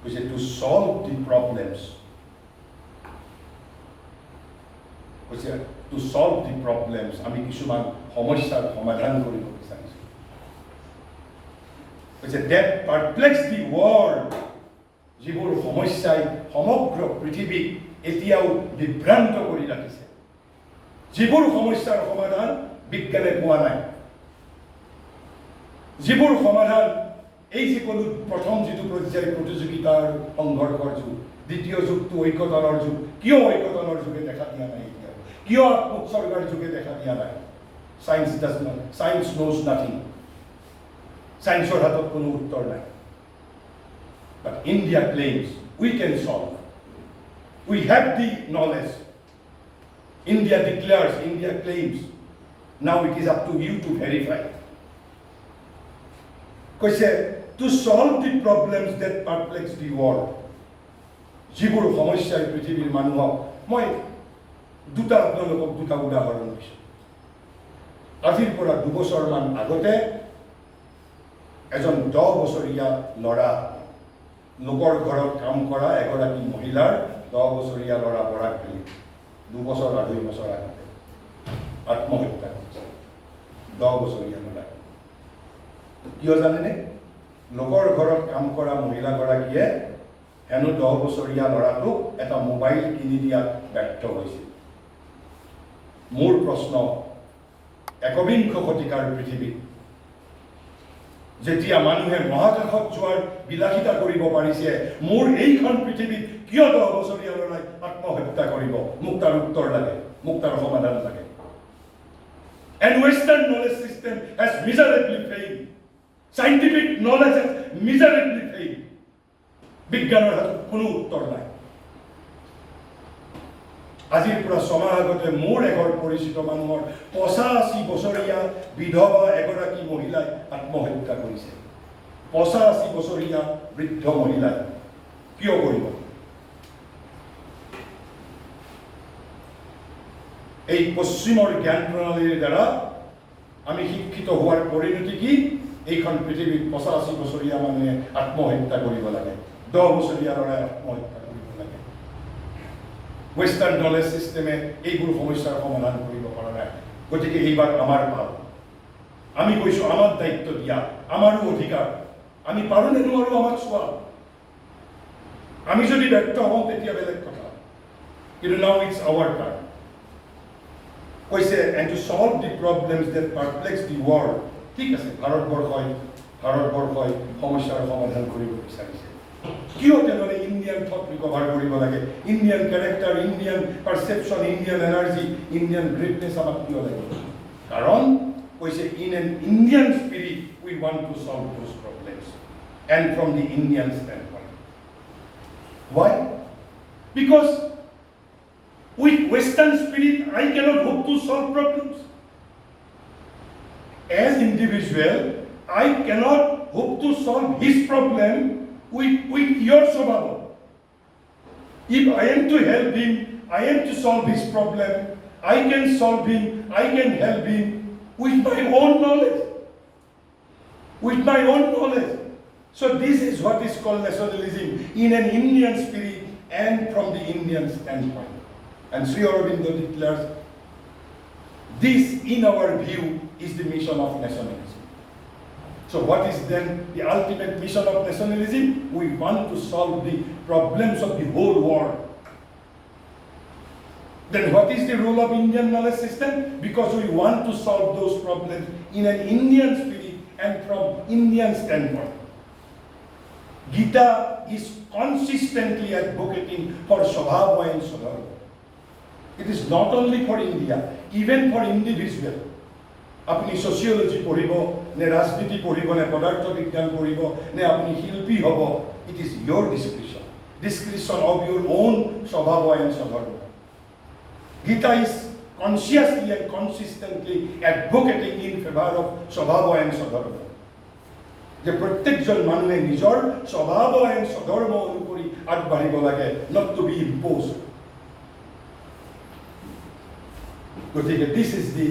কৈছে টু চলভ দি প্ৰব্লেমছ কৈছে to to solve the problems, আমি কিছুমান সমস্যাৰ সমাধান কৰিব বিচাৰিছোঁ। That perplex the world, যিবোৰ সমস্যাই সমগ্ৰ পৃথিৱীক এতিয়াও বিভ্ৰান্ত কৰি ৰাখিছে, যিবোৰ সমস্যাৰ সমাধান বিজ্ঞানে পোৱা নাই, যিবোৰ সমাধান এই যে কোনো প্ৰথম যিটো পৰ্যায় প্ৰতিযোগিতাৰ সংঘৰ্ষৰ যুগ, দ্বিতীয় যুগটো ঐক্যতানৰ যুগ, কিয় ঐক্যতানৰ যুগে দেখা দিয়া নাই এতিয়া, কিয় আত্মোৎসৰ্গাৰ যুগে দেখা দিয়া নাই? Science knows nothing. Science-ৰ হাতত কোনো উত্তৰ নাই। But India claims we can solve. We have the knowledge. India declares, India claims. Now it is up to you to verify. কৈছে to solve the problems that perplex the world, যিবোৰ সমস্যাই পৃথিৱীৰ মানুহক, মই আপোনালোকক দুটা উদাহৰণ দিছোঁ। আজিৰ পৰা 2 বছৰমান আগতে এজন 10 বছৰীয়া ল'ৰা, লোকৰ ঘৰত কাম কৰা এগৰাকী মহিলাৰ 10 বছৰীয়া ল'ৰা বৰাক ভেলী 2 বছৰ 2.5 বছৰ আগতে আত্মহত্যা কৰিছে। 10 বছৰীয়া ল'ৰা। কিয় জানেনে? লোকৰ ঘৰত কাম কৰা মহিলাগৰাকীয়ে হেনো 10 বছৰীয়া ল'ৰাটোক এটা মোবাইল কিনি দিয়াত ব্যৰ্থ হৈছিল। মোৰ প্ৰশ্ন, একবিংশ শতিকাৰ পৃথিৱীত যেতিয়া মানুহে মহাকাশত যোৱাৰ বিলাসিতা কৰিব পাৰিছে, মোৰ এইখন পৃথিৱীত কিয় 10 বছৰীয়া ল'ৰাই আত্মহত্যা কৰিব? মোক তাৰ উত্তৰ লাগে, মোক তাৰ সমাধান লাগে। And Western knowledge system has miserably failed. Scientific knowledge has miserably failed. বিজ্ঞানৰ হাতত কোনো উত্তৰ নাই। আজিৰ পৰা 6 মাহ আগতে মোৰ এঘৰ পৰিচিত মানুহৰ 85 বছৰীয়া বিধৱা এগৰাকী মহিলাই আত্মহত্যা কৰিছে। 85 বছৰীয়া বৃদ্ধ মহিলাই। কিয় কৰিব? এই পশ্চিমৰ জ্ঞান প্ৰণালীৰ দ্বাৰা আমি শিক্ষিত হোৱাৰ পৰিণতি কি? এইখন পৃথিৱীত 85 বছৰীয়া মানুহে আত্মহত্যা কৰিব লাগে, 10 বছৰীয়া ল'ৰাই আত্মহত্যা কৰিব লাগে। ৱেষ্টাৰ্ণ নলেজ চিষ্টেমে এইবোৰ সমস্যাৰ সমাধান কৰিব পৰা নাই। গতিকে এইবাৰ আমাৰ পাল। আমি কৈছোঁ আমাৰ দায়িত্ব দিয়া, আমাৰো অধিকাৰ। আমি পাৰোঁ নে নোৱাৰোঁ আমাক চোৱা। আমি যদি ব্যৰ্থ হওঁ তেতিয়া বেলেগ কথা, কিন্তু নাও ইটছ আৱাৰ টাৰ্ণ। কৈছে and to solve the problems that perplex the world. ঠিক আছে, ভাৰতবৰ্ষই সমস্যাৰ সমাধান কৰিব বিচাৰিছে। কিয় তেনেহ'লে ইণ্ডিয়ান থট ৰিকভাৰ কৰিব লাগে? Indian character, Indian perception, Indian energy, Indian greatness আমাক কিয় লাগে? কাৰণ কৈছে in an Indian spirit we want to solve those problems and from the Indian standpoint. Why? Because with Western spirit I cannot hope to solve problems. As individual, I cannot hope to solve his problem with your Swabhava. If I am to help him, I am to solve his problem, I can solve him, I can help him with my own knowledge. With my own knowledge. So this is what is called nationalism in an Indian spirit and from the Indian standpoint. And Sri Aurobindo declares, this in our view is the mission of nationalism. So what is then the ultimate mission of nationalism? We want to solve the problems of the whole world. Then what is the role of Indian knowledge system? Because we want to solve those problems in an Indian spirit and from Indian standpoint. Gita is consistently advocating for Swabhava and Swadharma. It is not only for India, even for individual. আপনি sociology পঢ়িব নে ৰাজনীতি পঢ়িব নে পদাৰ্থ বিজ্ঞান পঢ়িব নে আপনি শিল্পী হ'ব, it is your discretion of your own Swabhava and Swadharma. Gita is consciously and consistently advocating in favor of Swabhava and Swadharma. যে প্ৰত্যেকজন মানুহে নিজৰ স্বভাৱ আৰু স্বধৰ্ম অনুসৰি আগবাঢ়িব লাগে, not to be imposed. গতিকে this is the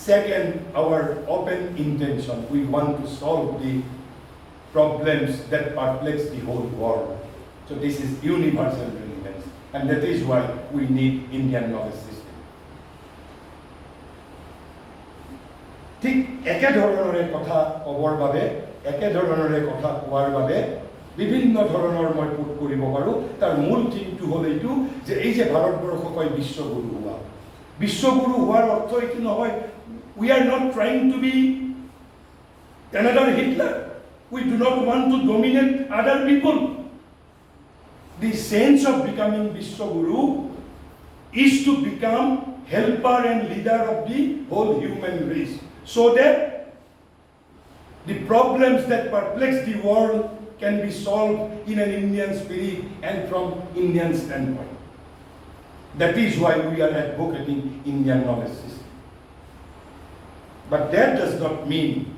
second, our open intention. We want to solve the problems that perplex the whole world. So this is universal relevance, and that is why we need Indian knowledge system. ঠিক একেধৰণৰে কথা ক'বৰ বাবে একেধৰণৰে কথা কোৱাৰ বাবে বিভিন্ন ধৰণৰ মই পুট কৰিব পাৰোঁ তাৰ মূল থিমটো হ'ল এইটো যে এই যে ভাৰতবৰ্ষক কয় বিশ্বগুৰু হোৱা বিশ্বগুৰু হোৱাৰ অৰ্থ এইটো নহয় we are not trying to be another Hitler we do not want to dominate other people the sense of becoming Vishwaguru is to become helper and leader of the whole human race so that the problems that perplex the world can be solved in an Indian spirit and from Indian standpoint. That is why we are advocating Indian knowledge system. But that does not mean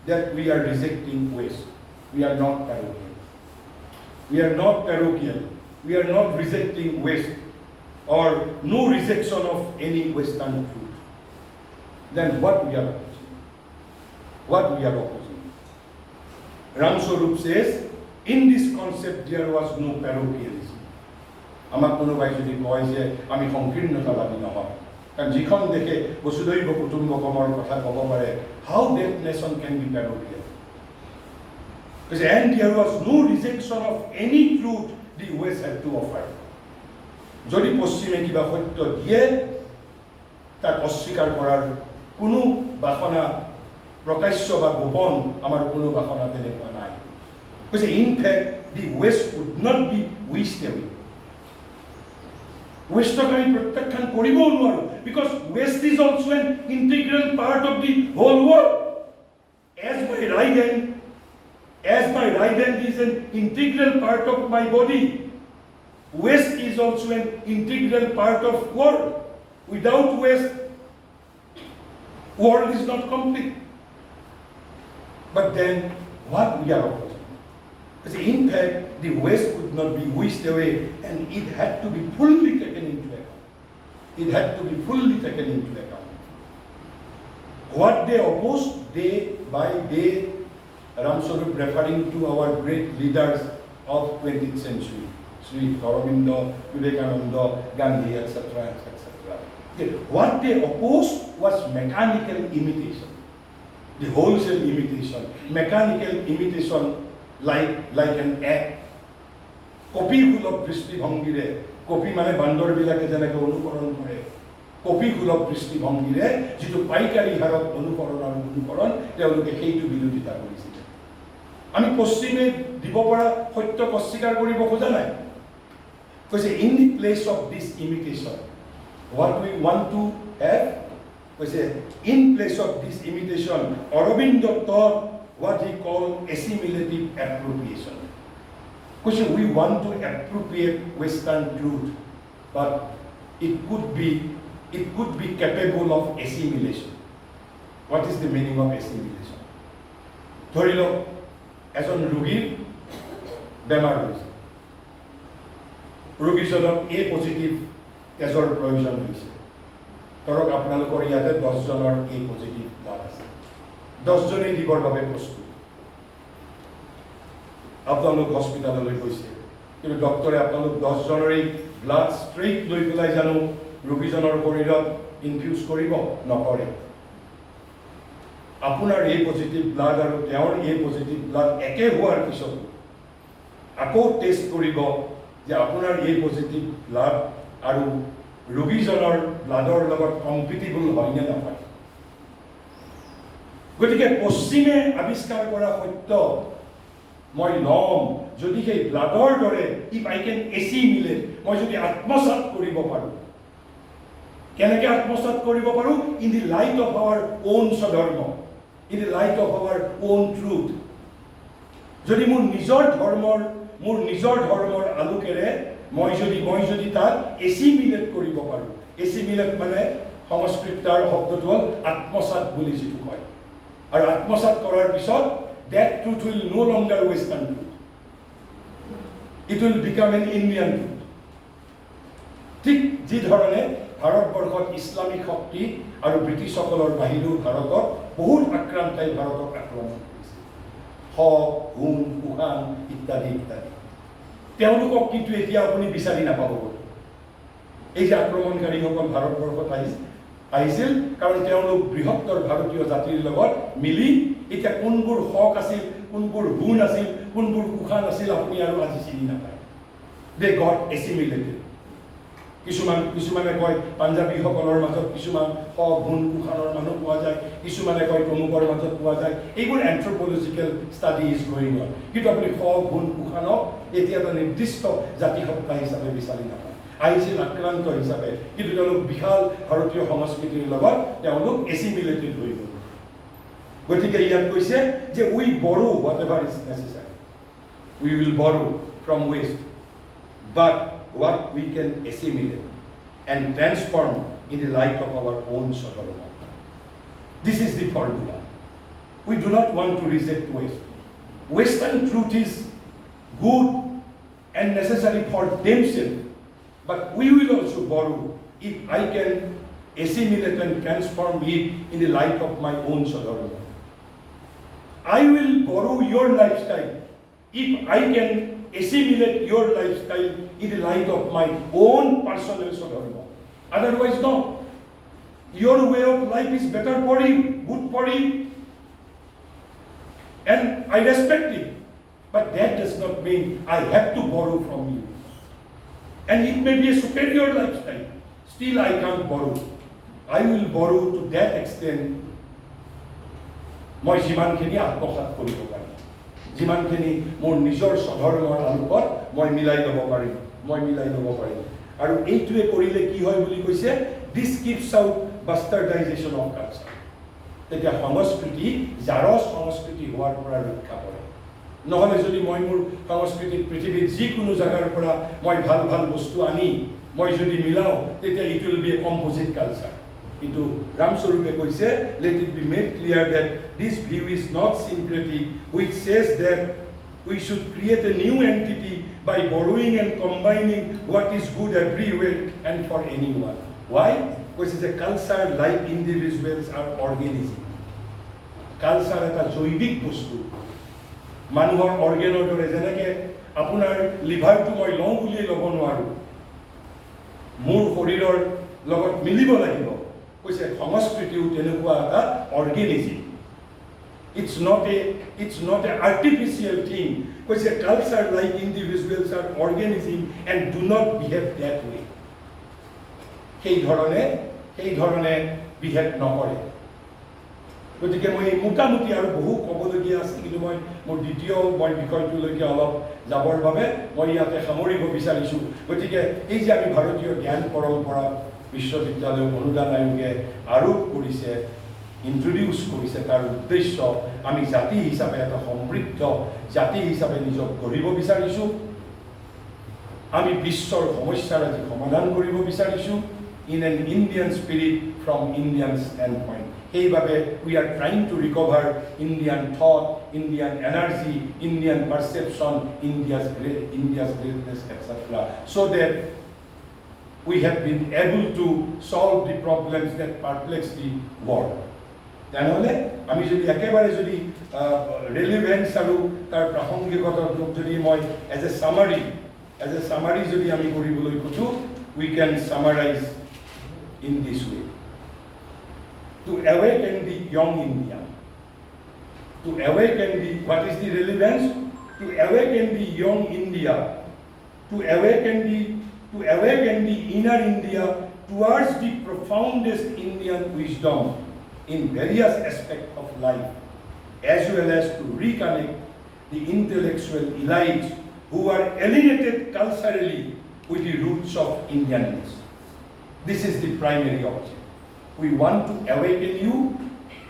that we are rejecting West. We are not parochial. We are not parochial. We are not rejecting West or no rejection of any Western truth. Then what we are opposing? What we are opposing? Ram Swarup says, in this concept there was no parochialism. Amak konobai jodi koy je ami সংকীর্ণতাবাদী নহয় কাৰণ যিখন দেখে বসুধৈব কুটুম্বকমৰ কথা ক'ব পাৰে how that nation can be parochial and there was no rejection of any truth the West had to offer যদি পশ্চিমে কিবা সত্য দিয়ে তাক অস্বীকাৰ কৰাৰ কোনো বাসনা প্ৰকাশ্য বা গোপন আমাৰ কোনো বাসনা তেনেকুৱা নাই in fact the West would not be wished away Westক আমি প্ৰত্যাখ্যান কৰিব নোৱাৰো because West is also an integral part of the whole world as my right hand is an integral part of my body West is also an integral part of world without West world is not complete but then what we are opposing because in fact the West could not be wished away and it had to be fully taken into account. It had to be fully taken into account. What they opposed day by day, Ram Swarup referring to our great leaders of 20th century, Sri Aurobindo, Vivekananda, Gandhi, etc., etc. What they opposed was mechanical imitation, the wholesale imitation, mechanical imitation like an act. কপিসুলভ দৃষ্টিভংগীৰে copy মানে বান্দৰবিলাকে যেনেকৈ অনুকৰণ কৰে কপিসুলভ দৃষ্টিভংগীৰে যিটো পাইকাৰী হাৰত অনুকৰণ আৰু অনুকৰণ তেওঁলোকে সেইটো বিৰোধিতা কৰিছিল আমি পশ্চিমে দিব পৰা সত্যক অস্বীকাৰ কৰিব খোজা নাই কৈছে in the place of this imitation what we want to have কৈছে in place of this imitation Aurobindo taught what he called assimilative appropriation because we want to appropriate Western truth but it could be capable of assimilation what is the meaning of assimilation ধৰি লওক এজন ৰোগীৰ বেমাৰ হৈছে ৰোগীজনক A positive তেজৰ প্ৰয়োজন হৈছে ধৰক আপোনালোকৰ ইয়াতে 10 জনৰ A পজিটিভ ব্লাড আছে 10 জনেই দিবৰ বাবে প্ৰস্তুত আপোনালোক হস্পিটাললৈ গৈছে কিন্তু ডক্টৰে আপোনালোক 10 জনৰে ব্লাড ষ্ট্ৰেইট লৈ পেলাই জানো ৰোগীজনৰ শৰীৰত ইনফিউজ কৰিব নকৰে আপোনাৰ A পজিটিভ ব্লাড আৰু তেওঁৰ A পজিটিভ ব্লাড একে হোৱাৰ পিছত আকৌ টেষ্ট কৰিব যে আপোনাৰ A পজিটিভ ব্লাড আৰু ৰোগীজনৰ ব্লাডৰ লগত কম্পিটিবল হয় নে নহয় গতিকে পশ্চিমে আৱিষ্কাৰ কৰা সত্য মই লম যদি সেই ব্লাডৰ দৰে if I can assimilate মই যদি আত্মসাৎ কৰিব পাৰোঁ কেনেকৈ আত্মসাৎ কৰিব পাৰোঁ in the light of our own স্বধৰ্ম in the light of our own truth যদি মোৰ নিজৰ ধৰ্মৰ আলোকেৰে মই যদি তাক assimilate কৰিব পাৰোঁ assimilate মানে সংস্কৃতৰ শব্দটো হ'ল আত্মসাৎ বুলি যিটো কয় আৰু আত্মসাৎ কৰাৰ পিছত that truth will no longer Western truth. It will become an Indian truth. ঠিক যি ধৰণে ভাৰতবৰ্ষত ইছলামিক শক্তি আৰু ব্ৰিটিছসকলৰ বাহিৰেও ভাৰতত বহুত আক্ৰান্তাই ভাৰতক আক্ৰমণ কৰিছে হুন কুহান ইত্যাদি ইত্যাদি তেওঁলোকক কিন্তু এতিয়া আপুনি বিচাৰি নাপাব এই যে আক্ৰমণকাৰীসকল ভাৰতবৰ্ষত আহিছিল কাৰণ তেওঁলোক বৃহত্তৰ ভাৰতীয় জাতিৰ লগত মিলি এতিয়া কোনবোৰ হক আছিল কোনবোৰ গুণ আছিল কোনবোৰ কুখান আছিল আপুনি আৰু আজি চিনি নাপায় দে গট এছিমিলেটেড কিছুমানে কয় পাঞ্জাবীসকলৰ মাজত কিছুমান হক গুণ কুখানৰ মানুহ পোৱা যায় কিছুমানে কয় তমুকৰ মাজত পোৱা যায় এইবোৰ এন্থ্ৰোপলজিকেল ষ্টাডি ইজ গোয়িং অন কিন্তু আপুনি হক গুণ কুখানক এতিয়া এটা নিৰ্দিষ্ট জাতিসত্তা হিচাপে বিচাৰি নাপায় আহিছিল আক্ৰান্ত হিচাপে কিন্তু তেওঁলোক বিশাল ভাৰতীয় সংস্কৃতিৰ লগত তেওঁলোক এছিমিলেটেড হৈ গ'ল গতিকে ইয়াত কৈছে যে we borrow whatever is necessary we will borrow from West but what we can assimilate and transform in the light of our own Sodharma. This is the formula. We do not want to reject West. Western truth is good and necessary for themselves, but we will also borrow if I can assimilate and transform it in the light of my own Sodharma. I will borrow your lifestyle if I can assimilate your lifestyle in the light of my own personal Sodharma. Otherwise, no. Your way of life is better for you, good for you. And I respect it. But that does not mean I have to borrow from you. And it may be a superior lifestyle. Still, I can't borrow. I will borrow to that extent. মই যিমানখিনি আত্মসাৎ কৰিব পাৰিম যিমানখিনি মোৰ নিজৰ স্বধৰ্মৰ আলোকত মই মিলাই ল'ব পাৰিম আৰু এইটোৱে কৰিলে কি হয় বুলি কৈছে দিছ কিপছ আউট বাষ্টাৰ্ডাইজেশ্যন অফ কালচাৰ তেতিয়া সংস্কৃতি জাৰজ সংস্কৃতি হোৱাৰ পৰা ৰক্ষা কৰে নহ'লে যদি মই মোৰ সংস্কৃতিক পৃথিৱীৰ যিকোনো জাগাৰ পৰা মই ভাল ভাল বস্তু আনি মই যদি মিলাওঁ তেতিয়া it will B A composite culture কিন্তু ৰামস্বৰূপে কৈছে let it be made clear that this view is not syncretic which says that we should create a new entity by borrowing and combining what is good everywhere and for anyone. Why? Because the culture like individuals are organism. Culture এটা জৈৱিক বস্তু মানুহৰ অৰ্গেনৰ দৰে যেনেকৈ আপোনাৰ লিভাৰটো মই লওঁ বুলিয়ে ল'ব নোৱাৰোঁ মোৰ শৰীৰৰ লগত মিলিব লাগিব কৈছে সংস্কৃতিও তেনেকুৱা এটা organism It's not an artificial thing. Because a culture like individuals are organism and do not behave that way. সেই ধৰণে behave নকৰে গতিকে মই মোটামুটি আৰু বহু ক'বলগীয়া আছে কিন্তু মই মোৰ দ্বিতীয় বিষয়টোলৈকে অলপ যাবৰ বাবে মই ইয়াতে সামৰিব বিচাৰিছোঁ গতিকে এই যে আমি ভাৰতীয় জ্ঞান পৰম্পৰা বিশ্ববিদ্যালয় অনুদান আয়োগে আৰোপ কৰিছে ইন্ট্ৰডিউচ কৰিছে তাৰ উদ্দেশ্য আমি জাতি হিচাপে এটা সমৃদ্ধ জাতি হিচাপে নিজক গঢ়িব বিচাৰিছোঁ আমি বিশ্বৰ সমস্যাৰ আজি সমাধান কৰিব বিচাৰিছোঁ in an Indian spirit from Indian standpoint সেইবাবে we are trying to recover Indian thought Indian energy Indian perception India's greatness etc so that we have been able to solve the problems that perplex the world তেনেহ'লে আমি যদি একেবাৰে যদি relevance আৰু তাৰ প্ৰাসংগিকতাটোক যদি মই এজ এ চামাৰি যদি আমি কৰিবলৈ খোজোঁ we can summarize in this way to awaken the young India to awaken the what is the relevance to awaken the young India to awaken the inner India towards the profoundest Indian wisdom in various aspects of life, as well as to reconnect the intellectual elites who are alienated culturally with the roots of Indianness. This is the primary object. We want to awaken you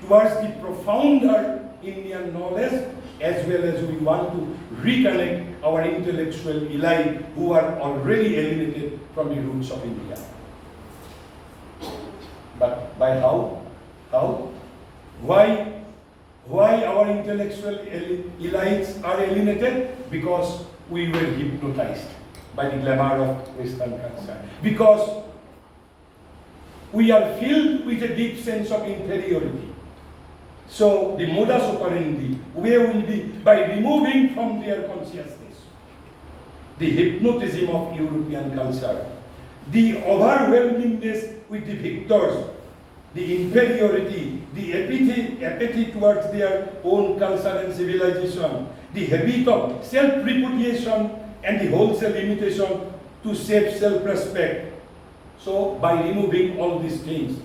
towards the profounder Indian knowledge, as well as we want to reconnect our intellectual elite who are already alienated from the roots of India. But by how? Why our intellectual elites are alienated? Because we were hypnotized by the glamour of Western culture. Because we are filled with a deep sense of inferiority. So the modus operandi will be by removing from their consciousness the hypnotism of European culture, the overwhelmingness with the victors, the inferiority, the apathy towards their own culture and civilization, the habit of self-repudiation and the wholesale imitation to save self-respect. So by removing all these things,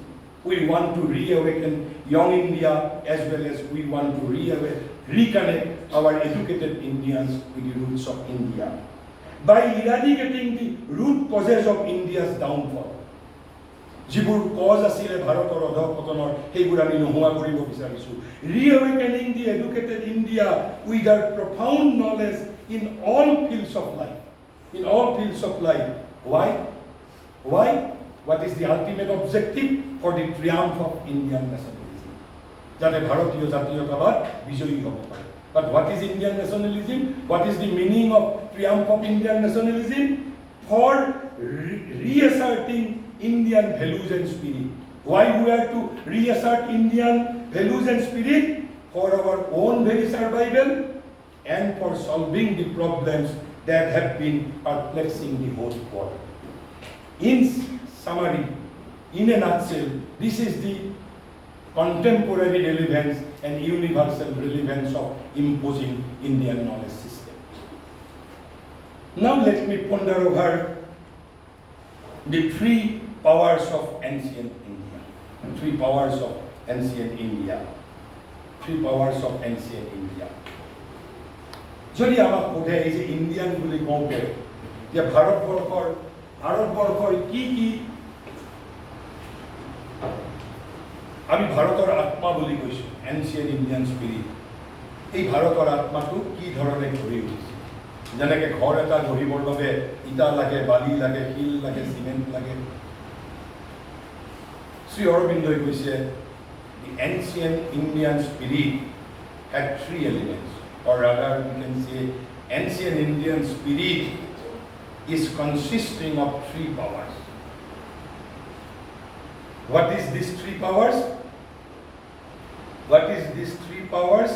we want to reawaken young India as well as we want to reconnect our educated Indians with the roots of India. By eradicating the root causes of India's downfall. যিবোৰ cause আছিল ভাৰতৰ অধঃপতনৰ সেইবোৰ আমি নোহোৱা কৰিব বিচাৰিছো reawakening the educated India with their profound knowledge in all fields of life why what is the ultimate objective for the triumph of Indian nationalism যাতে ভাৰতীয় জাতীয়তাবাদ বিজয়ী হ'ব পাৰে but what is Indian nationalism what is the meaning of triumph of Indian nationalism for reasserting Indian values and spirit. Why we are to reassert Indian values and spirit? For our own very survival and for solving the problems that have been perplexing the whole world. In summary, in a nutshell, this is the contemporary relevance and universal relevance of imposing Indian knowledge system. Now let me ponder over the three powers of ancient India. Three powers of ancient India. যদি আমাক সোধে এই যে Indian বুলি কওঁতে যে ভাৰতবৰ্ষৰ কি আমি ভাৰতৰ আত্মা বুলি কৈছো এনচিয়েন্ট ইণ্ডিয়ান স্পিৰিট এই ভাৰতৰ আত্মাটো কি ধৰণে গঢ়ি উঠিছে যেনেকৈ ঘৰ এটা গঢ়িবৰ বাবে ইটা লাগে বালি লাগে শিল লাগে চিমেণ্ট লাগে Sri Aurobindo কৈছে the ancient Indian spirit had three elements or rather we can say ancient Indian spirit is consisting of three powers. What is these three powers? What is these three powers?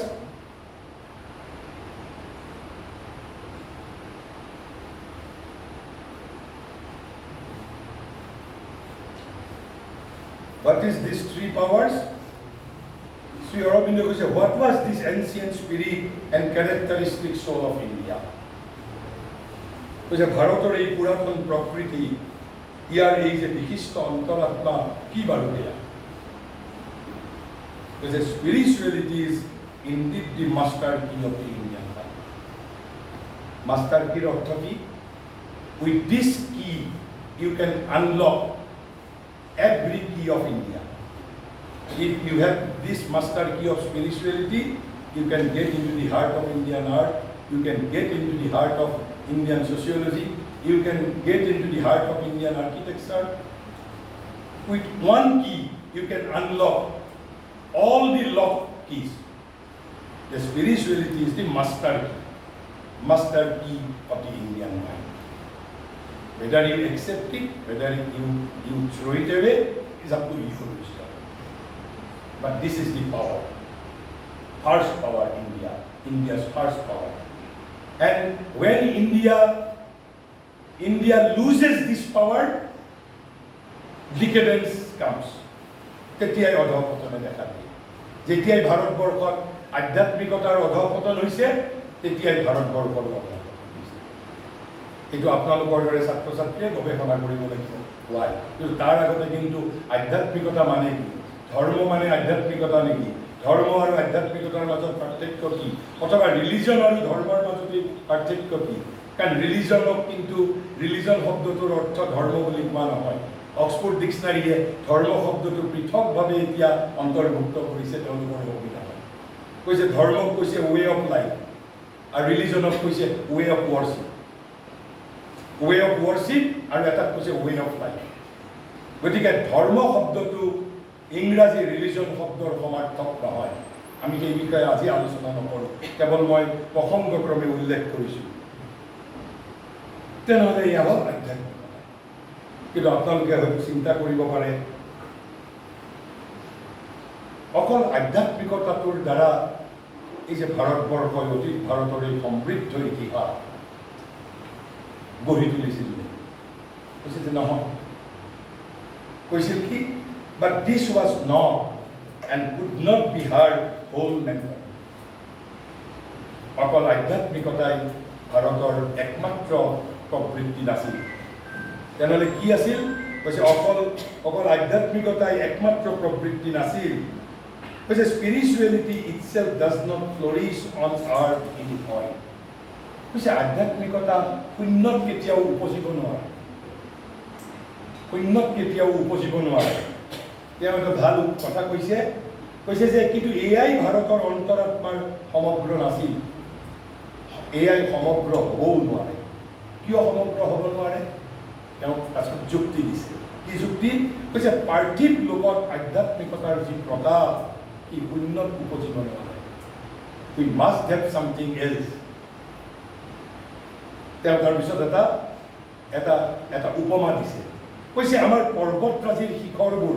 Sri Aurobindo says, what was this ancient spirit and characteristic soul of India? Because Bharator ei puraton prakriti, ইয়ার এই যে বিশিষ্ট অন্তরাত্মা কি বাৰু দেয়া? Because spirituality is indeed the master key of the Indian life. Master key অর্থ কি? With this key you can unlock every key of India. If you have this master key of spirituality, you can get into the heart of Indian art, you can get into the heart of Indian sociology, you can get into the heart of Indian architecture. With one key, you can unlock all the lock keys. The spirituality is the master key of the Indian mind. Whether you accept it, whether you throw it away, is up to you. But this is the power. First power, India's first power. And when India loses this power, decadence comes. তেতিয়াই অধঃপতনে দেখা দিয়ে যেতিয়াই ভাৰতবৰ্ষত আধ্যাত্মিকতাৰ অধঃপতন হৈছে তেতিয়াই ভাৰতবৰ্ষৰ অধঃপতন হৈছে কিন্তু আপোনালোকৰ দৰে ছাত্ৰ ছাত্ৰীয়ে গৱেষণা কৰিব লাগিব why কিন্তু তাৰ আগতে কিন্তু আধ্যাত্মিকতা মানে কি ধৰ্ম মানে আধ্যাত্মিকতা নেকি ধৰ্ম আৰু আধ্যাত্মিকতাৰ মাজত পাৰ্থক্য কি অথবা ৰিলিজন আৰু ধৰ্মৰ মাজত পাৰ্থক্য কি কাৰণ ৰিলিজনক কিন্তু ৰিলিজন শব্দটোৰ অৰ্থ ধৰ্ম বুলি কোৱা নহয় অক্সফোৰ্ড ডিকশনাৰিয়ে ধৰ্ম শব্দটো পৃথকভাৱে এতিয়া অন্তৰ্ভুক্ত কৰিছে তেওঁলোকৰ সুবিধা কৈছে ধৰ্মক কৈছে ওয়ে অফ লাইফ আৰু ৰিলিজনক কৈছে ওয়ে অফ ৱৰ্শিপ আৰু এটা কৈছে ওয়ে অফ লাইফ গতিকে ধৰ্ম শব্দটো ইংৰাজী ৰিলিজন শব্দৰ সমাৰ্থক নহয় আমি এই বিষয়ে আজি আলোচনা নকৰোঁ কেৱল মই প্ৰসংগক্ৰমে উল্লেখ কৰিছোঁ তেনেহ'লে এয়া হ'ল আধ্যাত্মিক কিন্তু আপোনালোকে হয়তো চিন্তা কৰিব পাৰে অকল আধ্যাত্মিকতাটোৰ দ্বাৰা এই যে ভাৰতবৰ্ষই অতীত ভাৰতৰ এই সমৃদ্ধ ইতিহাস গঢ়ি তুলিছিল যে নহয় কৈছিল কি but this was not and could not be her whole matter অকল আধ্যাত্মিকতাই ভাৰতৰ একমাত্ৰ প্ৰবৃত্তি নাছিল তেনেহ'লে কি আছিল কৈছে অকল আধ্যাত্মিকতাই একমাত্ৰ প্ৰবৃত্তি নাছিল কৈছে spirituality itself does not flourish on earth in void কৈছে আধ্যাত্মিকতা শূন্যত কেতিয়াও উপজিব নোৱাৰে শূন্যত কেতিয়াও উপজিব নোৱাৰে তেওঁ এটা ভাল কথা কৈছে যে কিন্তু এয়াই ভাৰতৰ অন্তৰাত্মাৰ সমগ্ৰ নাছিল এয়াই সমগ্ৰ হ'বও নোৱাৰে কিয় সমগ্ৰ হ'ব নোৱাৰে তেওঁ পাছত যুক্তি দিছে কি যুক্তি কৈছে পাৰ্থিৱ লোকত আধ্যাত্মিকতাৰ যি প্ৰকাশ সি শূন্যত উপজিব নোৱাৰে উই মাষ্ট হেভ ছামথিং এলছ তেওঁ তাৰপিছত এটা উপমা দিছে কৈছে আমাৰ পৰ্বতৰাজিৰ শিখৰবোৰ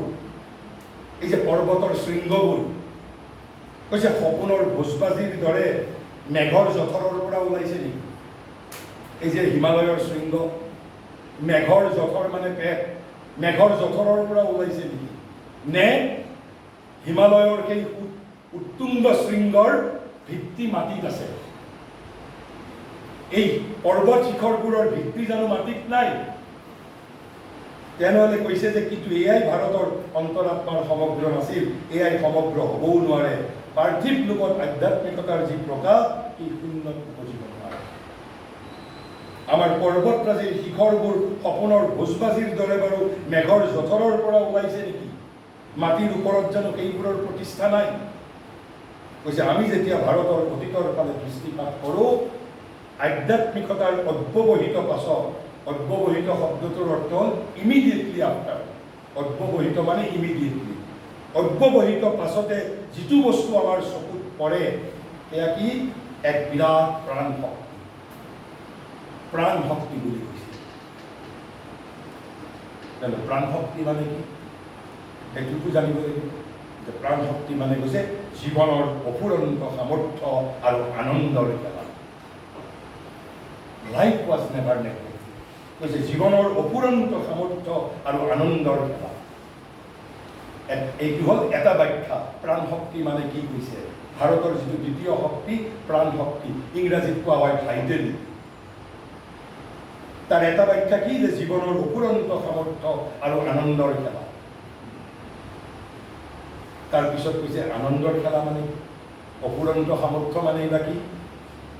এই যে পৰ্বতৰ শৃংগবোৰ কৈছে সপোনৰ ভোজবাজিৰ দৰে মেঘৰ জঠৰৰ পৰা ওলাইছে নেকি এই যে হিমালয়ৰ শৃংগ মেঘৰ জঠৰ মানে পেট মেঘৰ জঠৰৰ পৰা ওলাইছে নেকি নে হিমালয়ৰ সেই উত্তুংগ শৃংগৰ ভিত্তি মাটিত আছে এই পৰ্বত শিখৰবোৰৰ ভিত্তি জানো মাটিত নাই তেনেহ'লে কৈছে যে কিন্তু এয়াই ভাৰতৰ অন্তৰাত্মাৰ সমগ্ৰ নাছিল এয়াই সমগ্ৰ হ'বও নোৱাৰে পাৰ্থিৱ লোকত আধ্যাত্মিকতাৰ যি প্ৰকাশ সি শূন্যত উপজিব নোৱাৰে আমাৰ পৰ্বতৰাজিৰ শিখৰবোৰ সপোনৰ ভোজবাজিৰ দৰে বাৰু মেঘৰ জঠৰৰ পৰা ওলাইছে নেকি মাটিৰ ওপৰত জানো সেইবোৰৰ প্ৰতিষ্ঠা নাই কৈছে আমি যেতিয়া ভাৰতৰ অতীতৰ ফালে দৃষ্টিপাত কৰোঁ আধ্যাত্মিকতাৰ অব্যৱহিত পাছত অব্যৱহিত শব্দটোৰ অৰ্থ হ'ল ইমিডিয়েটলি আফটাৰ অব্যৱহিত মানে ইমিডিয়েটলি অব্যৱহিত পাছতে যিটো বস্তু আমাৰ চকুত পৰে সেয়া কি এক বিৰাট প্ৰাণ শক্তি বুলি কৈছে প্ৰাণ শক্তি মানে কি সেইটোতো জানিব লাগিব যে প্ৰাণ শক্তি মানে কৈছে জীৱনৰ অফুৰন্ত সামৰ্থ্য আৰু আনন্দৰ খেলা লাইফ ৱাজ নেভাৰ নেগলেক্টেড কৈছে জীৱনৰ অফুৰন্ত সামৰ্থ্য আৰু আনন্দৰ খেলা এইটো হ'ল এটা ব্যাখ্যা প্ৰাণ শক্তি মানে কি কৈছে ভাৰতৰ যিটো দ্বিতীয় শক্তি প্ৰাণ শক্তি ইংৰাজীত কোৱা হয় ভাইটেল তাৰ এটা ব্যাখ্যা কি যে জীৱনৰ অফুৰন্ত সামৰ্থ্য আৰু আনন্দৰ খেলা তাৰপিছত কৈছে আনন্দৰ খেলা মানে অফুৰন্ত সামৰ্থ্য মানে বা কি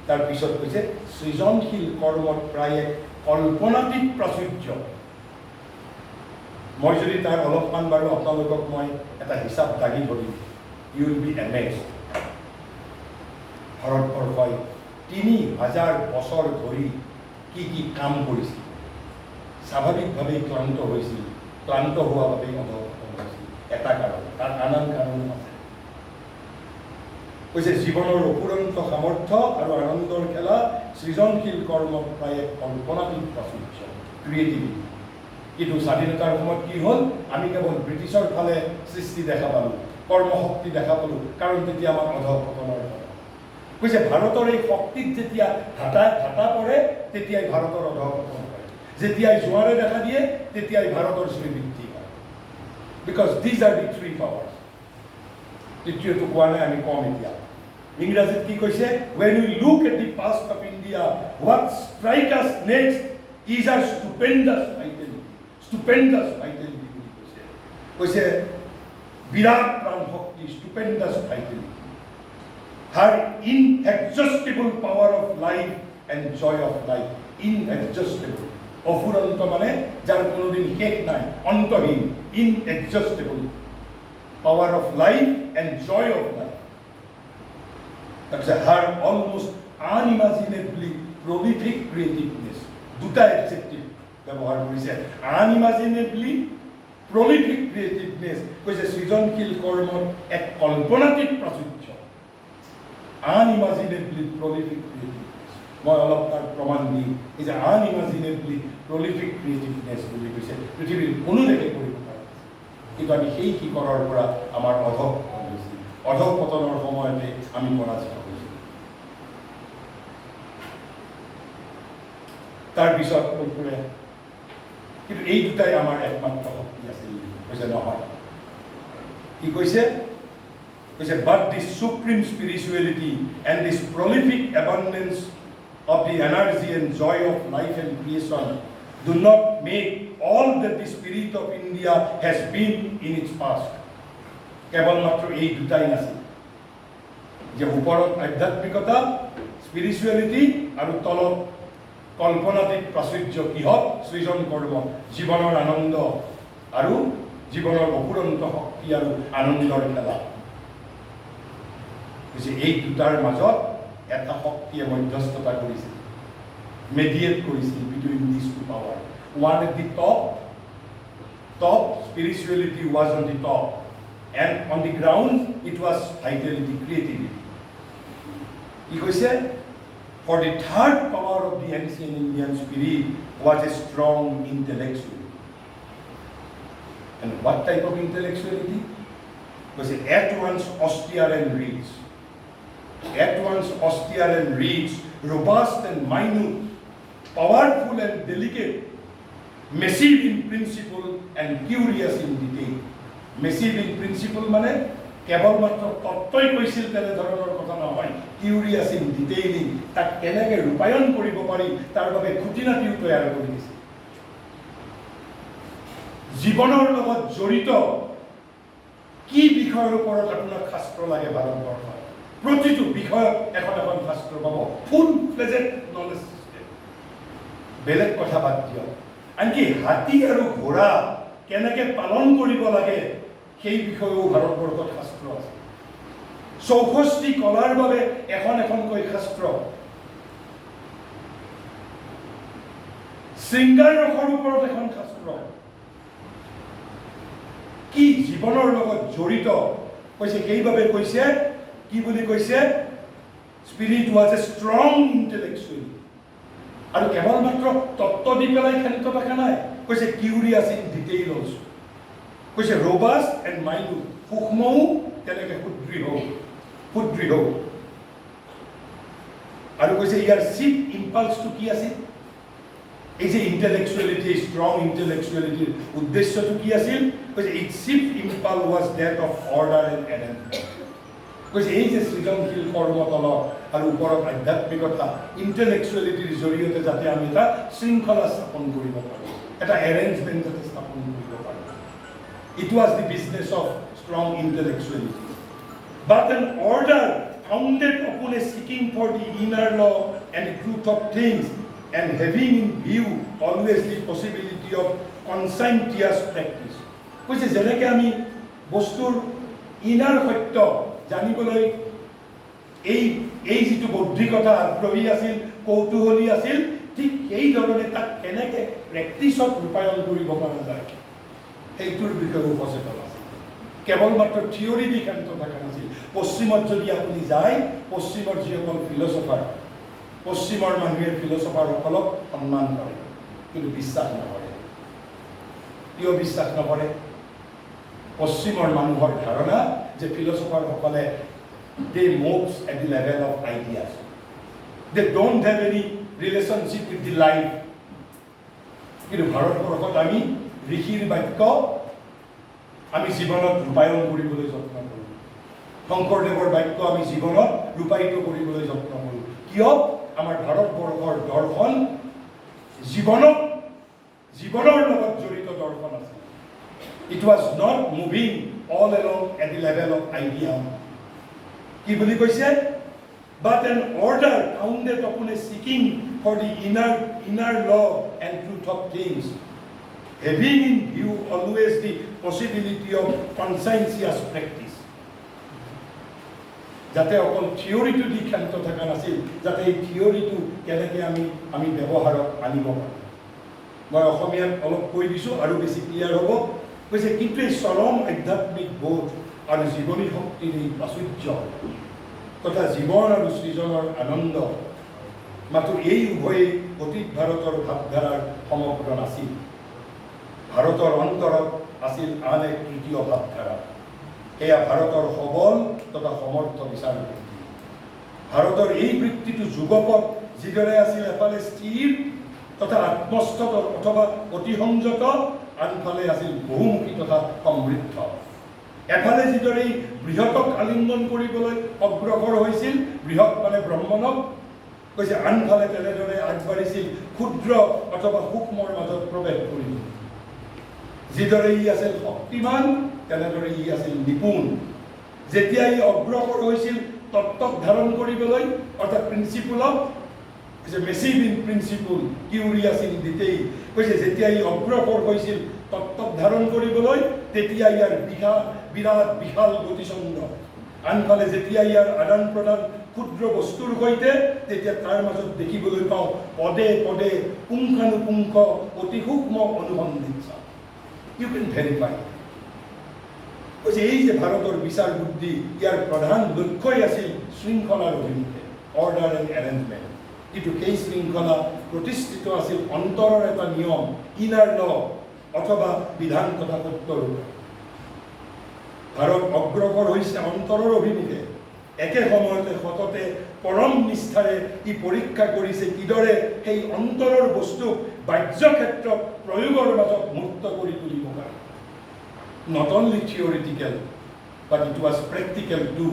তাৰপিছত কৈছে সৃজনশীল কৰ্মত প্ৰায় এক কল্পনাতীত প্ৰাচুৰ্য মই যদি তাৰ অলপমান বাৰু আপোনালোকক মই এটা হিচাপ দাঙি ধৰিম ইউ উইল বি এমেজড ভাৰতবৰ্ষই ৩,০০০ বছৰ ধৰি কি কাম কৰিছিল স্বাভাৱিকভাৱেই ক্লান্ত হৈছিল ক্লান্ত হোৱা বাবেই অধঃপতন হৈছিল এটা কাৰণ তাৰ আন কাৰণ আছে কৈছে জীৱনৰ অফুৰন্ত সামৰ্থ্য আৰু আনন্দৰ খেলা সৃজনশীল কৰ্মত প্ৰায় কল্পনাতীত প্ৰাচুৰ্য ক্ৰিয়েটিভিটি কিন্তু স্বাধীনতাৰ সময়ত কি হ'ল আমি কেৱল ব্ৰিটিছৰ ফালে সৃষ্টি দেখা পালোঁ কৰ্মশক্তি দেখা পালোঁ কাৰণ তেতিয়া আমাৰ অধঃপতনৰ কৈছে ভাৰতৰ এই শক্তিত যেতিয়া ঘাটা পৰে তেতিয়াই ভাৰতৰ অধঃপতন হয় যেতিয়াই জোৱাৰে দেখা দিয়ে তেতিয়াই ভাৰতৰ শ্ৰীবৃদ্ধি হয় because these are the three powers তৃতীয়টো কোৱা নাই আমি কম এতিয়া ইংৰাজীত কি কৈছে when we look at the past of India what strikes us next is a stupendous vitality কৈছে বিৰাট প্ৰাণ শক্তি stupendous vitality her inexhaustible power of life and joy of life inexhaustible অফুৰন্ত মানে যাৰ কোনোদিন শেষ নাই অন্তহীন inexhaustible power of life and joy of life তাৰপিছত her almost unimaginably prolific creativeness দুটা এডজেক্টিভ ব্যৱহাৰ কৰিছে unimaginably prolific creativeness কৈছে সৃজনশীল কৰ্মৰ এক কল্পনাতীত প্ৰাচুৰ্য unimaginably prolific creativeness মই অলপ তাৰ প্ৰমাণ দিম এই যে unimaginably prolific creativeness বুলি কৈছে পৃথিৱীৰ কোনো দেশে কৰিব পাৰে কিন্তু আমি সেই শিখৰৰ পৰা আমাৰ অধঃপতনৰ সময়তে আমি পৰাজিত হৈছোঁ তাৰপিছত কিন্তু এই দুটাই আমাৰ একমাত্ৰ শক্তি আছিল কৈছে নহয় কি কৈছে but this supreme spirituality and this prolific abundance of the energy and joy of life and creation do not make all that the spirit of India has been in its past. কেৱল মাত্ৰ এই দুটাই নাছিল যে ওপৰত আধ্যাত্মিকতা spirituality আৰু তলত কল্পনাতীত প্ৰাচুৰ্য কিহত সৃজন কৰ্ম জীৱনৰ আনন্দ আৰু জীৱনৰ অপুৰন্ত শক্তি আৰু আনন্দৰ খেলা এই দুটাৰ মাজত এটা শক্তিয়ে মধ্যস্থতা কৰিছিল mediate কৰিছিল between these two powers. One at the top spirituality was on the top, and on the ground it was vitality, creativity. He said, for the third power of the ancient Indian spirit was a strong intellectual. And what type of intellectuality? Was at once austere and rich. At once austere and rich, robust and minute, powerful and delicate, massive in principle and curious in detail. Massive in principle মানে কেৱল মাত্ৰ তত্ত্বই কৈছিল তেনে ধৰণৰ কথা নহয়, curious in detailing, তাক কেনেকৈ ৰূপায়ণ কৰিব পাৰি তাৰ বাবে খুঁটিনাটিও তৈয়াৰ কৰি দিছিল। জীৱনৰ লগত জড়িত কি বিষয়ৰ ওপৰত আপোনাক শাস্ত্ৰ লাগে ভাৰতবৰ্ষত প্ৰতিটো বিষয়ত এখন এখন শাস্ত্ৰ পাব, ফুল ফ্লেজেড নলেজ চিষ্টেম। বেলেগ কথা বাদ দিয়ক, আনকি হাতী আৰু ঘোঁৰা কেনেকৈ পালন কৰিব লাগে সেই বিষয়েও ভাৰতবৰ্ষত শাস্ত্ৰ আছে। ৬৪টি কলাৰ বাবে এখন এখনকৈ শাস্ত্ৰ। শৃংগাৰ ৰসৰ ওপৰত এখন শাস্ত্ৰ। কি জীৱনৰ লগত জড়িত কৈছে, সেইবাবে কৈছে কি বুলি কৈছে, spirit was a strong intellectual. আৰু কেৱল মাত্ৰ তত্ত্ব দি পেলাই ক্ষান্ত থকা নাই, কৈছে কিউৰিয়াছ ইন ডিটেইল অলছো, কৈছে ৰবাষ্ট এণ্ড মাইন্ড, সূক্ষ্মও তেনেকৈ সুদৃঢ়। আৰু কৈছে ইয়াৰ চিফ ইম্পালছটো কি আছিল, এই যে ইণ্টেলেকচুৱেলিটি, ষ্ট্ৰং ইণ্টেলেকচুৱেলিটিৰ উদ্দেশ্যটো কি আছিল, কৈছে it chief impulse was that of order and arrangement. কৈছে এই যে সৃজনশীল কৰ্মতলত আৰু ওপৰত আধ্যাত্মিকতা ইণ্টেলেকচুৱেলিটিৰ জৰিয়তে যাতে আমি এটা শৃংখলা স্থাপন কৰিব পাৰোঁ, এটা এৰেঞ্জমেণ্ট যাতে স্থাপন কৰিব পাৰোঁ। It was the business of strong intellectuality. But an order founded upon a seeking for the inner law and the truth of things, and having in view always the possibility of conscientious practice. কৈছে যেনেকৈ আমি বস্তুৰ inner সত্য জানিবলৈ এই যিটো বৌদ্ধিকতা আগ্ৰহী আছিল, কৌতূহলী আছিল, ঠিক সেইধৰণে তাক কেনেকৈ প্ৰেক্টিছত ৰূপায়ণ কৰিব পৰা যায় সেইটোৰ বিষয়েও সচেতন আছিল। কেৱল মাত্ৰ থিয়ৰী দি ক্ষান্ত থকা নাছিল। পশ্চিমত যদি আপুনি যায়, পশ্চিমৰ যিসকল ফিলচফাৰ, পশ্চিমৰ মানুহে ফিলচফাৰসকলক সন্মান কৰে কিন্তু বিশ্বাস নকৰে। কিয় বিশ্বাস নকৰে? পশ্চিমৰ মানুহৰ ধাৰণা যে ফিলচফাৰসকলে they moves at the level of ideas, they don't have any relationship with the life. কিন্তু ভাৰতবৰ্ষত আমি ঋষিৰ বাক্য আমি জীৱনত ৰূপায়ণ কৰিবলৈ যত্ন কৰোঁ, শংকৰদেৱৰ বাক্য আমি জীৱনত ৰূপায়িত কৰিবলৈ যত্ন কৰোঁ। কিয়? আমাৰ ভাৰতবৰ্ষৰ দৰ্শন জীৱনৰ লগত জড়িত দৰ্শন আছে। It was not moving all along at the level of idea. কি বুলি কৈছে? But an order founded upon a seeking for the inner law and truth of things, having in view always the possibility of conscientious practice. যাতে অকল থিয়ৰিটো দি ক্ষান্ত থকা নাছিল, যাতে এই থিয়ৰিটো কেনেকৈ আমি ব্যৱহাৰত আনিব পাৰোঁ। মই অসমীয়াত অলপ কৈ দিছোঁ আৰু বেছি ক্লিয়াৰ হ'ব। কৈছে কিন্তু এই চৰম আধ্যাত্মিক বোধ আৰু জীৱনী শক্তিৰ এই প্ৰাচুৰ্য তথা জীৱন আৰু সৃজনৰ আনন্দ মাথো এই উভয়েই অতীত ভাৰতৰ ভাৱধাৰাৰ সমগ্ৰ নাছিল। ভাৰতৰ অন্তৰত আছিল আন এক তৃতীয় ভাৱধাৰা, এয়া ভাৰতৰ সবল তথা সমৰ্থ বিচাৰ বৃত্তি। ভাৰতৰ এই বৃত্তিটো যুগপথ যিদৰে আছিল এফালে স্থিৰ তথা আত্মস্থ অথবা অতিসংযত, আনফালে আছিল বহুমুখী তথা সমৃদ্ধ। এফালে যিদৰে বৃহৎক আলিংগন কৰিবলৈ অগ্ৰসৰ হৈছিল, বৃহৎ মানে ব্ৰহ্মণক কৈছে, আনফালে তেনেদৰে আগবাঢ়িছিল ক্ষুদ্ৰ অথবা সূক্ষ্মৰ মাজত প্ৰৱেশ কৰিব। যিদৰে ই আছিল শক্তিমান, তেনেদৰে ই আছিল নিপুণ। যেতিয়া ই অগ্ৰসৰ হৈছিল তত্ত্বক ধাৰণ কৰিবলৈ, অৰ্থাৎ principle of massive in principle curious in detail, কৈছে যেতিয়া ই অগ্ৰসৰ হৈছিল তত্ত্বক ধাৰণ কৰিবলৈ, তেতিয়া ইয়াৰ বিৰাট বিশাল গতিছন্দ। আনফালে যেতিয়া ইয়াৰ আদান প্ৰদান ক্ষুদ্ৰ বস্তুৰ সৈতে, তেতিয়া তাৰ মাজত দেখিবলৈ পাওঁ পদে পদে পুংখানুপুংখ অতি সূক্ষ্ম অনুসন্ধিৎসা। ইউ কেন ভেৰিফাই। কৈছে এই যে ভাৰতৰ বিচাৰ বুদ্ধি, ইয়াৰ প্ৰধান লক্ষ্যই আছিল শৃংখলাৰ অভিমুখে, অৰ্ডাৰ এণ্ড এৰেঞ্জমেণ্ট। কিন্তু সেই শৃংখলা প্ৰতিষ্ঠিত আছিল অন্তৰৰ এটা নিয়ম, ইনাৰ ল অথবা বিধান তথা সত্যৰূপে। ভাৰত অগ্ৰসৰ হৈছে অন্তৰৰ অভিমুখে, একে সময়তে সততে পৰম নিষ্ঠাৰে ই পৰীক্ষা কৰিছে কিদৰে সেই অন্তৰৰ বস্তুক বাহ্য ক্ষেত্ৰত প্ৰয়োগৰ মাজত মুক্ত কৰি তুলিব পাৰে। Not only theoretical, but it was practical too.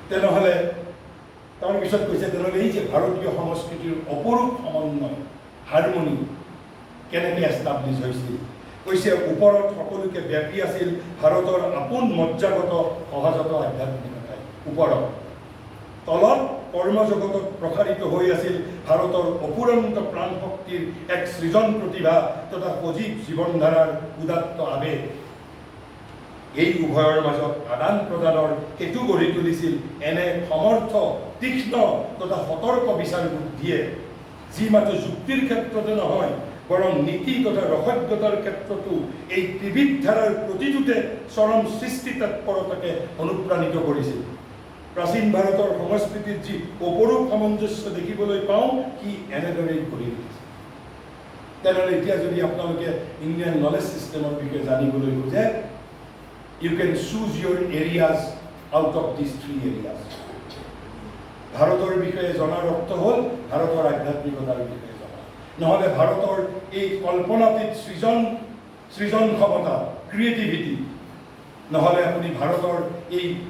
তেনেহ'লে তাৰ পিছত কৈছে, তেনেহ'লে এই যে ভাৰতীয় সংস্কৃতিৰ অপৰূপ সমন্বয়, হাৰমনি কেনেকৈ এষ্টাব্লিছ হৈছিল। কৈছে ওপৰত সকলোকে ব্যাপী আছিল ভাৰতৰ আপোন মজ্জাগত সহজাত আধ্যাত্মিকতাই, ওপৰত। তলত কৰ্মজগতত প্ৰসাৰিত হৈ আছিল ভাৰতৰ অপুৰন্ত প্ৰাণ শক্তিৰ এক সৃজন প্ৰতিভা তথা সজীৱ জীৱনধাৰাৰ উদাত্ত আৱেগ। এই উভয়ৰ মাজত আদান প্ৰদানৰ সেতু গঢ়ি তুলিছিল এনে সমৰ্থ, তীক্ষ্ণ তথা সতৰ্ক বিচাৰ বুদ্ধিয়ে, যি মাত্ৰ যুক্তিৰ ক্ষেত্ৰতে নহয়, বৰং নীতি তথা ৰসজ্ঞতাৰ ক্ষেত্ৰতো এই ত্ৰিবিধ ধাৰাৰ প্ৰতিটোতে চৰম সৃষ্টি তৎপৰতাকে অনুপ্ৰাণিত কৰিছিল। প্ৰাচীন ভাৰতৰ সংস্কৃতিত যি অপৰূপ সামঞ্জস্য দেখিবলৈ পাওঁ, সি এনেদৰেই গঢ়ি উঠিছে। তেনেহ'লে এতিয়া যদি আপোনালোকে ইণ্ডিয়ান নলেজ ছিষ্টেমৰ বিষয়ে জানিবলৈ খোজে, you can choose your areas out of this 3 areas. ভাৰতৰ বিষয়ে জনাৰ অৰ্থ হ'ল ভাৰতৰ আধ্যাত্মিকতাৰ বিষয়ে জনা, নহ'লে ভাৰতৰ এই কল্পনাতীত সৃজন ক্ষমতা, ক্ৰিয়েটিভিটি, নহ'লে আপুনি ভাৰতৰ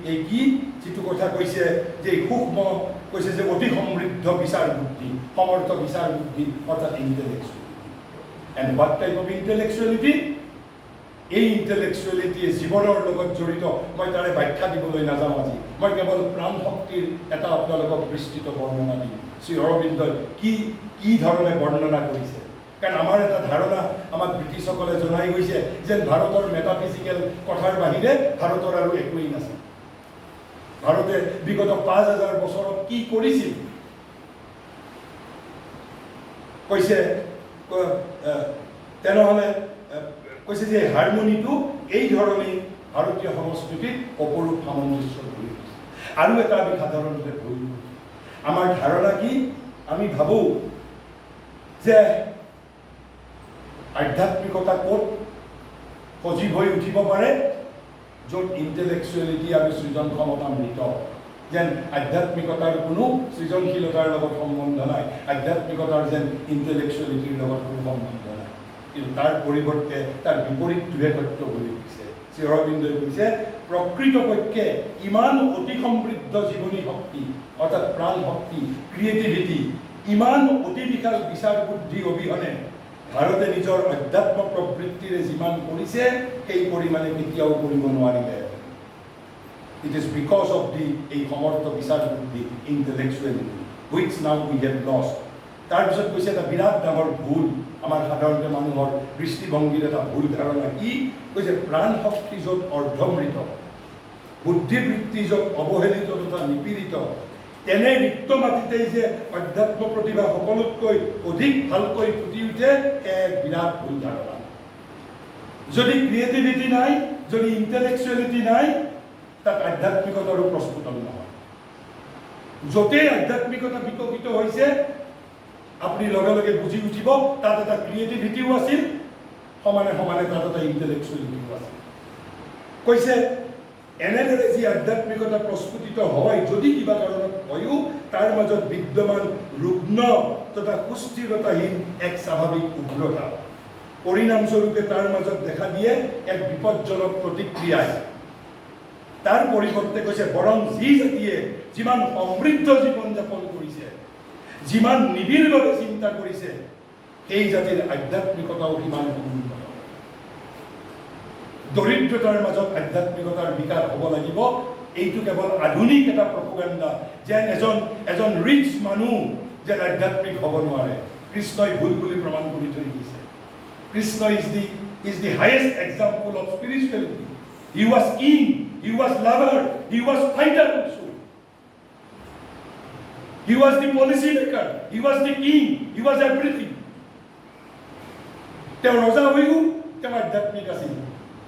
এই কি যিটো কথা কৈছে যে সূক্ষ্ম, কৈছে যে অতি সমৃদ্ধ বিচাৰ বুদ্ধি, সমৰ্থ বিচাৰ বুদ্ধি, অৰ্থাৎ intellectuality. And what type of intellectuality? এই ইণ্টেলেকচুৱেলিটিয়ে জীৱনৰ লগত জড়িত, মই তাৰে ব্যাখ্যা দিবলৈ নাযাওঁ আজি। মই কেৱল প্ৰাণ শক্তিৰ এটা আপোনালোকক বিস্তৃত বৰ্ণনা দিম। শ্ৰী অৰবিন্দই কি ধৰণে বৰ্ণনা কৰিছে। কাৰণ আমাৰ এটা ধাৰণা আমাক ব্ৰিটিছসকলে জনাই গৈছে যেন ভাৰতৰ মেটাফিজিকেল কথাৰ বাহিৰে ভাৰতৰ আৰু একোৱেই নাছিল। ভাৰতে বিগত 5000 বছৰত কি কৰিছিল, কৈছে তেনেহ'লে কৈছে যে হাৰমনিটো এই ধৰণেই ভাৰতীয় সংস্কৃতিত অপৰূপ সামঞ্জস্য ধৰি গৈছে। আৰু এটা আমি সাধাৰণতে ভুল, আমাৰ ধাৰণা কি, আমি ভাবোঁ যে আধ্যাত্মিকতা ক'ত সজীৱ হৈ উঠিব পাৰে, য'ত ইণ্টেলেকচুৱেলিটি আৰু সৃজন ক্ষমতা মৃত। যেন আধ্যাত্মিকতাৰ কোনো সৃজনশীলতাৰ লগত সম্বন্ধ নাই, আধ্যাত্মিকতাৰ যেন ইণ্টেলেকচুৱেলিটিৰ লগত কোনো সম্বন্ধ নাই। কিন্তু তাৰ পৰিৱৰ্তে তাৰ বিপৰীতটোহে সত্য বুলি কৈছে। শ্ৰী অৰবিন্দই কৈছে প্ৰকৃতপক্ষে ইমান অতি সমৃদ্ধ জীৱনী শক্তি, অৰ্থাৎ প্ৰাণ শক্তি, ক্ৰিয়েটিভিটি, ইমান অতি বিশাল বিচাৰ বুদ্ধি অবিহনে ভাৰতে নিজৰ অধ্যাত্ম প্ৰবৃত্তিৰে যিমান কৰিছে, সেই পৰিমাণে কেতিয়াও কৰিব নোৱাৰিলে। ইট ইজ বিকজ অফ এই সমৰ্থ বিচাৰ বুদ্ধি, ইণ্টেলেকচুৱেলিটি, which now we have lost. তাৰপিছত কৈছে এটা বিৰাট ডাঙৰ ভুল, আমাৰ সাধাৰণতে মানুহৰ দৃষ্টিভংগীৰ এটা ভুল ধাৰণা কি, কৈছে প্ৰাণ শক্তি য'ত অৰ্ধমৃত, বুদ্ধিবৃত্তি য'ত অৱহেলিত তথা নিপীড়িত, তেনে ৰিক্ত মাটিতেই যে অধ্যাত্ম প্ৰতিভা সকলোতকৈ অধিক ভালকৈ ফুটি উঠে, এক বিৰাট ভুল ধাৰণা। যদি ক্ৰিয়েটিভিটি নাই, যদি ইণ্টেলেকচুৱেলিটি নাই, তাত আধ্যাত্মিকতাৰো প্ৰস্ফুটন নহয়। য'তেই আধ্যাত্মিকতা বিকশিত হৈছে, আপুনি লগে লগে বুজি উঠিব তাত এটা ক্ৰিয়েটিভিটিও আছিল, সমানে সমানে তাত এটা ইণ্টেলেকচুৱেলিটিও আছিল। কৈছে এনেদৰে যি আধ্যাত্মিকতা প্ৰস্ফুটিত হয়, যদি কিবা কাৰণত হয়ো, তাৰ মাজত বিদ্যমান ৰুগ্ন তথা সুস্থিৰতাহীন এক স্বাভাৱিক উগ্ৰতা। পৰিণামস্বৰূপে তাৰ মাজত দেখা দিয়ে এক বিপদজনক প্ৰতিক্ৰিয়াই। তাৰ পৰিৱৰ্তে কৈছে বৰং যি জাতিয়ে যিমান সমৃদ্ধ জীৱন যাপন কৰিছে, যিমান নিবিড়ভাৱে চিন্তা কৰিছে, সেই জাতিৰ আধ্যাত্মিকতাও সিমান উন্নত। দৰিদ্ৰতাৰ মাজত আধ্যাত্মিকতাৰ বিকাশ হ'ব লাগিব। এইটো কেৱল আধুনিক এটা প্ৰপোগাণ্ডা যে এজন ৰিচ মানুহ যে আধ্যাত্মিক হ'ব নোৱাৰে। কৃষ্ণই ভুল বুলি প্ৰমাণ কৰি থৈ দিছে। Krishna is the highest example of spirituality. He was king, he was lover, he was fighter also. He was the policy maker, he was the king, he was everything. তেওঁ ৰজা হৈও তেওঁ আধ্যাত্মিক আছিল।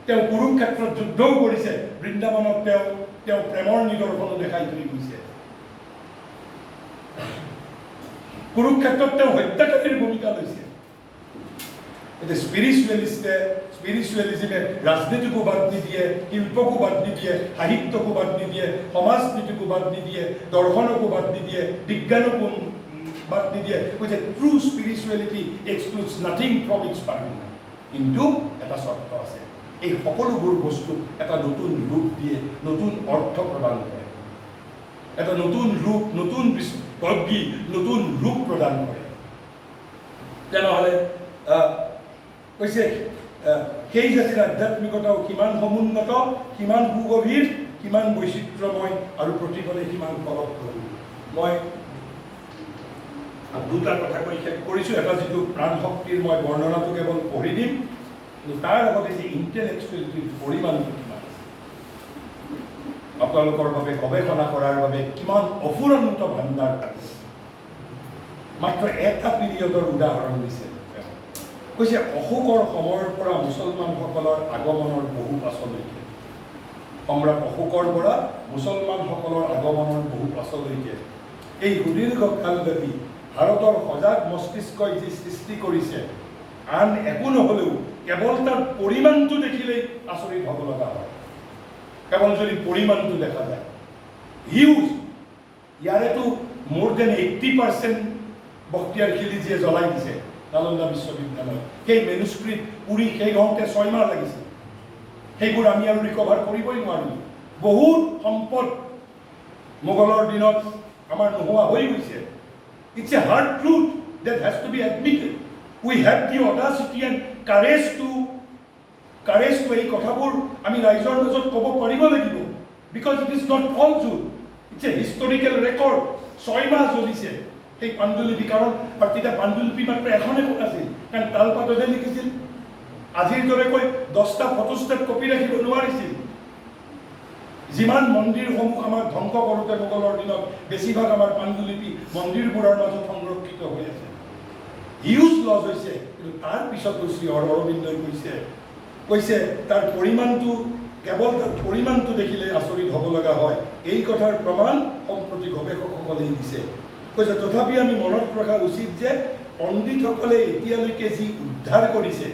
তেওঁ কুৰুক্ষেত্ৰত যুদ্ধও কৰিছে। বৃন্দাবনত তেওঁ প্ৰেমৰ নিদৰ্শনো দেখাই থৈ গৈছে। কুৰুক্ষেত্ৰত তেওঁ হত্যাকাৰীৰ ভূমিকা লৈছে। এতিয়া স্পিৰিচুৱেলিজিমে ৰাজনীতিকো বাদ নিদিয়ে, শিল্পকো বাদ নিদিয়ে, সাহিত্যকো বাদ নিদিয়ে, সমাজনীতিকো বাদ নিদিয়ে, দৰ্শনকো বাদ নিদিয়ে, বিজ্ঞানকো বাদ নিদিয়ে। কৈছে true spirituality excludes nothing from its partner. কিন্তু এটা চৰ্ত আছে, এই সকলোবোৰ বস্তুক এটা নতুন ৰূপ দিয়ে, নতুন অৰ্থ প্ৰদান কৰে, এটা নতুন ৰূপ, নতুন ভংগী, নতুন ৰূপ প্ৰদান কৰে। তেনেহ'লে কৈছে সেই জাতিৰ আধ্যাত্মিকতাও কিমান সমুন্নত, কিমান সুগভীৰ, কিমান বৈচিত্ৰ্যময় আৰু প্ৰতিফলে কিমান ফলপ্ৰসূ। মই দুটা কথা কৈ শেষ কৰিছোঁ। এটা যিটো প্ৰাণ শক্তিৰ মই বৰ্ণনাটো কেৱল পঢ়ি দিম, কিন্তু তাৰ লগতে যে ইণ্টেলেকচুৱেলিটিৰ পৰিমাণটো কিমান আছে, আপোনালোকৰ বাবে গৱেষণা কৰাৰ বাবে কিমান অফুৰন্ত ভাণ্ডাৰ আছে। মাত্ৰ এটা পিৰিয়ডৰ উদাহৰণ দিছে। কৈছে অশোকৰ সময়ৰ পৰা মুছলমানসকলৰ আগমনৰ বহু পাছলৈকে, সম্ৰাট অশোকৰ পৰা মুছলমানসকলৰ আগমনৰ বহু পাছলৈকে এই সুদীৰ্ঘ কালব্যাপী ভাৰতৰ সজাগ মস্তিষ্কই যি সৃষ্টি কৰিছে, আন একো নহ'লেও কেৱল তাৰ পৰিমাণটো দেখিলেই আচৰিত হ'ব লগা হয়। কেৱল যদি পৰিমাণটো দেখা যায়, হিউজ, ইয়াৰেতো মোৰ দেন 80% বক্তিয়াৰ খিলিজীয়ে জ্বলাই দিছে নালন্দা বিশ্ববিদ্যালয়। সেই মেনুস্ক্ৰিপ্ট পুৰি সেই হওঁতে 6 মাহ লাগিছে। সেইবোৰ আমি আৰু ৰিকভাৰ কৰিবই নোৱাৰিলোঁ। বহুত সম্পদ মোগলৰ দিনত আমাৰ নোহোৱা হৈ গৈছে। It's a hard truth that has to be admitted. We have the audacity and courage to এই কথাবোৰ আমি ৰাইজৰ মাজত ক'ব পাৰিব লাগিব। Because it is not falsehood. It's a historical record. 6 মাহ জ্বলিছে সেই পাণ্ডুলিপি। কাৰণ তেতিয়া পাণ্ডুলিপি মাত্ৰ এখন আছিল, কাৰণ তালপাততে লিখিছিল। আজিৰ দৰে কৈ 10টা ফটোষ্টেট কপি ৰাখিব নোৱাৰিছিল। যিমান মন্দিৰসমূহ আমাৰ ধ্বংস কৰোঁতে মোগলৰ দিনত বেছিভাগ আমাৰ পাণ্ডুলিপি মন্দিৰবোৰৰ মাজত সংৰক্ষিত হৈ আছে। হিউজ লছ হৈছে। কিন্তু তাৰ পিছতো শ্ৰী অৰবিন্দই কৈছে তাৰ পৰিমাণটো, কেৱল তাৰ পৰিমাণটো দেখিলে আচৰিত হ'ব লগা হয়। এই কথাৰ প্ৰমাণ সম্প্ৰতি গৱেষকসকলেই দিছে। কৈছে তথাপি আমি মনত ৰখা উচিত যে পণ্ডিতসকলে এতিয়ালৈকে যি উদ্ধাৰ কৰিছে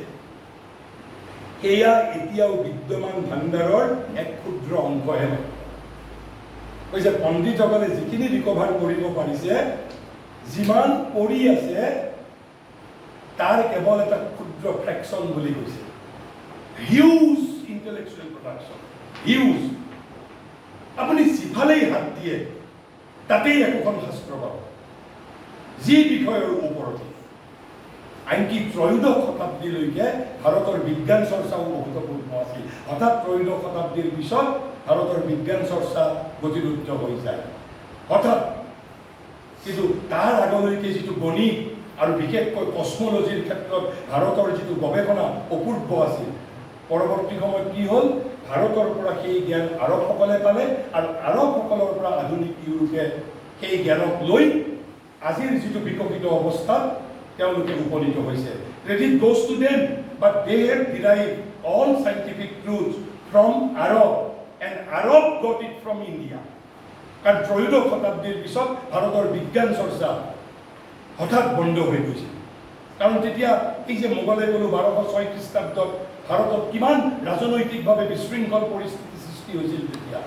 সেয়া এতিয়াও বিদ্যমান ভাণ্ডাৰৰ এক ক্ষুদ্ৰ অংশহে হয়। কৈছে পণ্ডিতসকলে যিখিনি ৰিকভাৰ কৰিব পাৰিছে, যিমান পৰি আছে তাৰ কেৱল এটা ক্ষুদ্ৰ ফ্ৰেকশ্যন বুলি কৈছে। Huge intellectual production, huge. আপুনি যিফালেই হাত দিয়ে তাতেই একোখন শাস্ত্ৰ পাব, যি বিষয়ৰ ওপৰতে। আনকি ত্ৰয়োদশ শতাব্দীলৈকে ভাৰতৰ বিজ্ঞান চৰ্চাও অভূতপূৰ্ব আছিল। হঠাৎ ত্ৰয়োদশ শতাব্দীৰ পিছত ভাৰতৰ বিজ্ঞান চৰ্চা গতিৰোধ হৈ যায় হঠাৎ। কিন্তু তাৰ আগলৈকে যিটো গণিত আৰু বিশেষকৈ কসমলজিৰ ক্ষেত্ৰত ভাৰতৰ যিটো গৱেষণা অপূৰ্ব আছিল, পৰৱৰ্তী সময়ত কি হ'ল, ভাৰতৰ পৰা সেই জ্ঞান আৰবসকলে পালে আৰু আৰবসকলৰ পৰা আধুনিক ইউৰোপে সেই জ্ঞানক লৈ আজিৰ যিটো বিকশিত অৱস্থাত তেওঁলোকে উপনীত হৈছে। Credit goes to them, but they have derived all scientific truths from Arab, and Arab got it from India. কাৰণ ত্ৰয়োদশ শতাব্দীৰ পিছত ভাৰতৰ বিজ্ঞান চৰ্চা হঠাৎ বন্ধ হৈ গৈছে। কাৰণ তেতিয়া এই যে মোগলে গ'লো 1206 খ্ৰীষ্টাব্দত ভাৰতত কিমান ৰাজনৈতিকভাৱে বিশৃংখল পৰিস্থিতি সৃষ্টি হৈছিল। তেতিয়া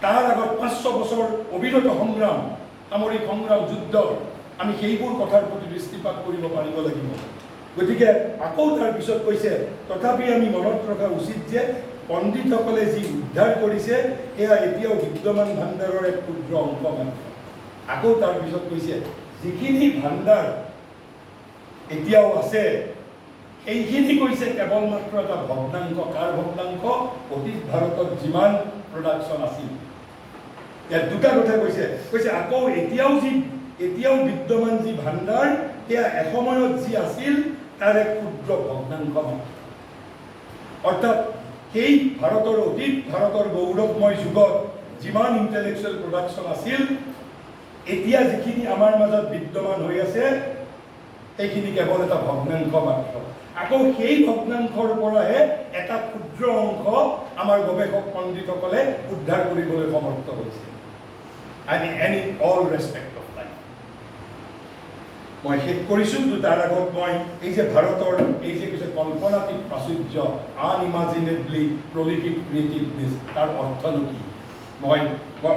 তাৰ আগত 500 বছৰ অবিৰত সংগ্ৰাম, সামৰিক সংগ্ৰাম, যুদ্ধ, আমি সেইবোৰ কথাৰ প্ৰতি দৃষ্টিপাত কৰিব পাৰিব লাগিব। গতিকে আকৌ তাৰ পিছত কৈছে তথাপি আমি মনত ৰখা উচিত যে পণ্ডিতসকলে যি উদ্ধাৰ কৰিছে সেয়া এতিয়াও বিদ্যমান ভাণ্ডাৰৰ এক ক্ষুদ্ৰ অংশ মাত্ৰ। আকৌ তাৰ পিছত কৈছে যিখিনি ভাণ্ডাৰ এতিয়াও আছে সেইখিনি কৈছে কেৱল মাত্ৰ এটা ভগ্নাংশ। কাৰ ভগ্নাংশ? অতীত ভাৰতত যিমান প্ৰডাকশ্যন আছিল। ইয়াত দুটা কথা কৈছে আকৌ এতিয়াও বিদ্যমান যি ভাণ্ডাৰ সেয়া এসময়ত যি আছিল তাৰ এক ক্ষুদ্ৰ ভগ্নাংশ মাত্ৰ। অৰ্থাৎ সেই ভাৰতৰ অতীত ভাৰতৰ গৌৰৱময় যুগত যিমান ইণ্টেলেকচুৱেল প্ৰডাকশ্যন আছিল এতিয়া যিখিনি আমাৰ মাজত বিদ্যমান হৈ আছে সেইখিনি কেৱল এটা ভগ্নাংশ মাত্ৰ। আকৌ সেই ভগ্নাংশৰ পৰাহে এটা ক্ষুদ্ৰ অংশ আমাৰ গৱেষক পণ্ডিতসকলে উদ্ধাৰ কৰিবলৈ সমৰ্থ হৈছে। And in all respect of life. মই শেষ কৰিছোঁ তাৰ আগত মই এই যে ভাৰতৰ এই যে কিছু কল্পনাতীত প্ৰাচুৰ্য আনইমাজিনেবলি প্ৰলিফিক ক্ৰিয়েটিভনেছ তাৰ অৰ্থনো কি? মই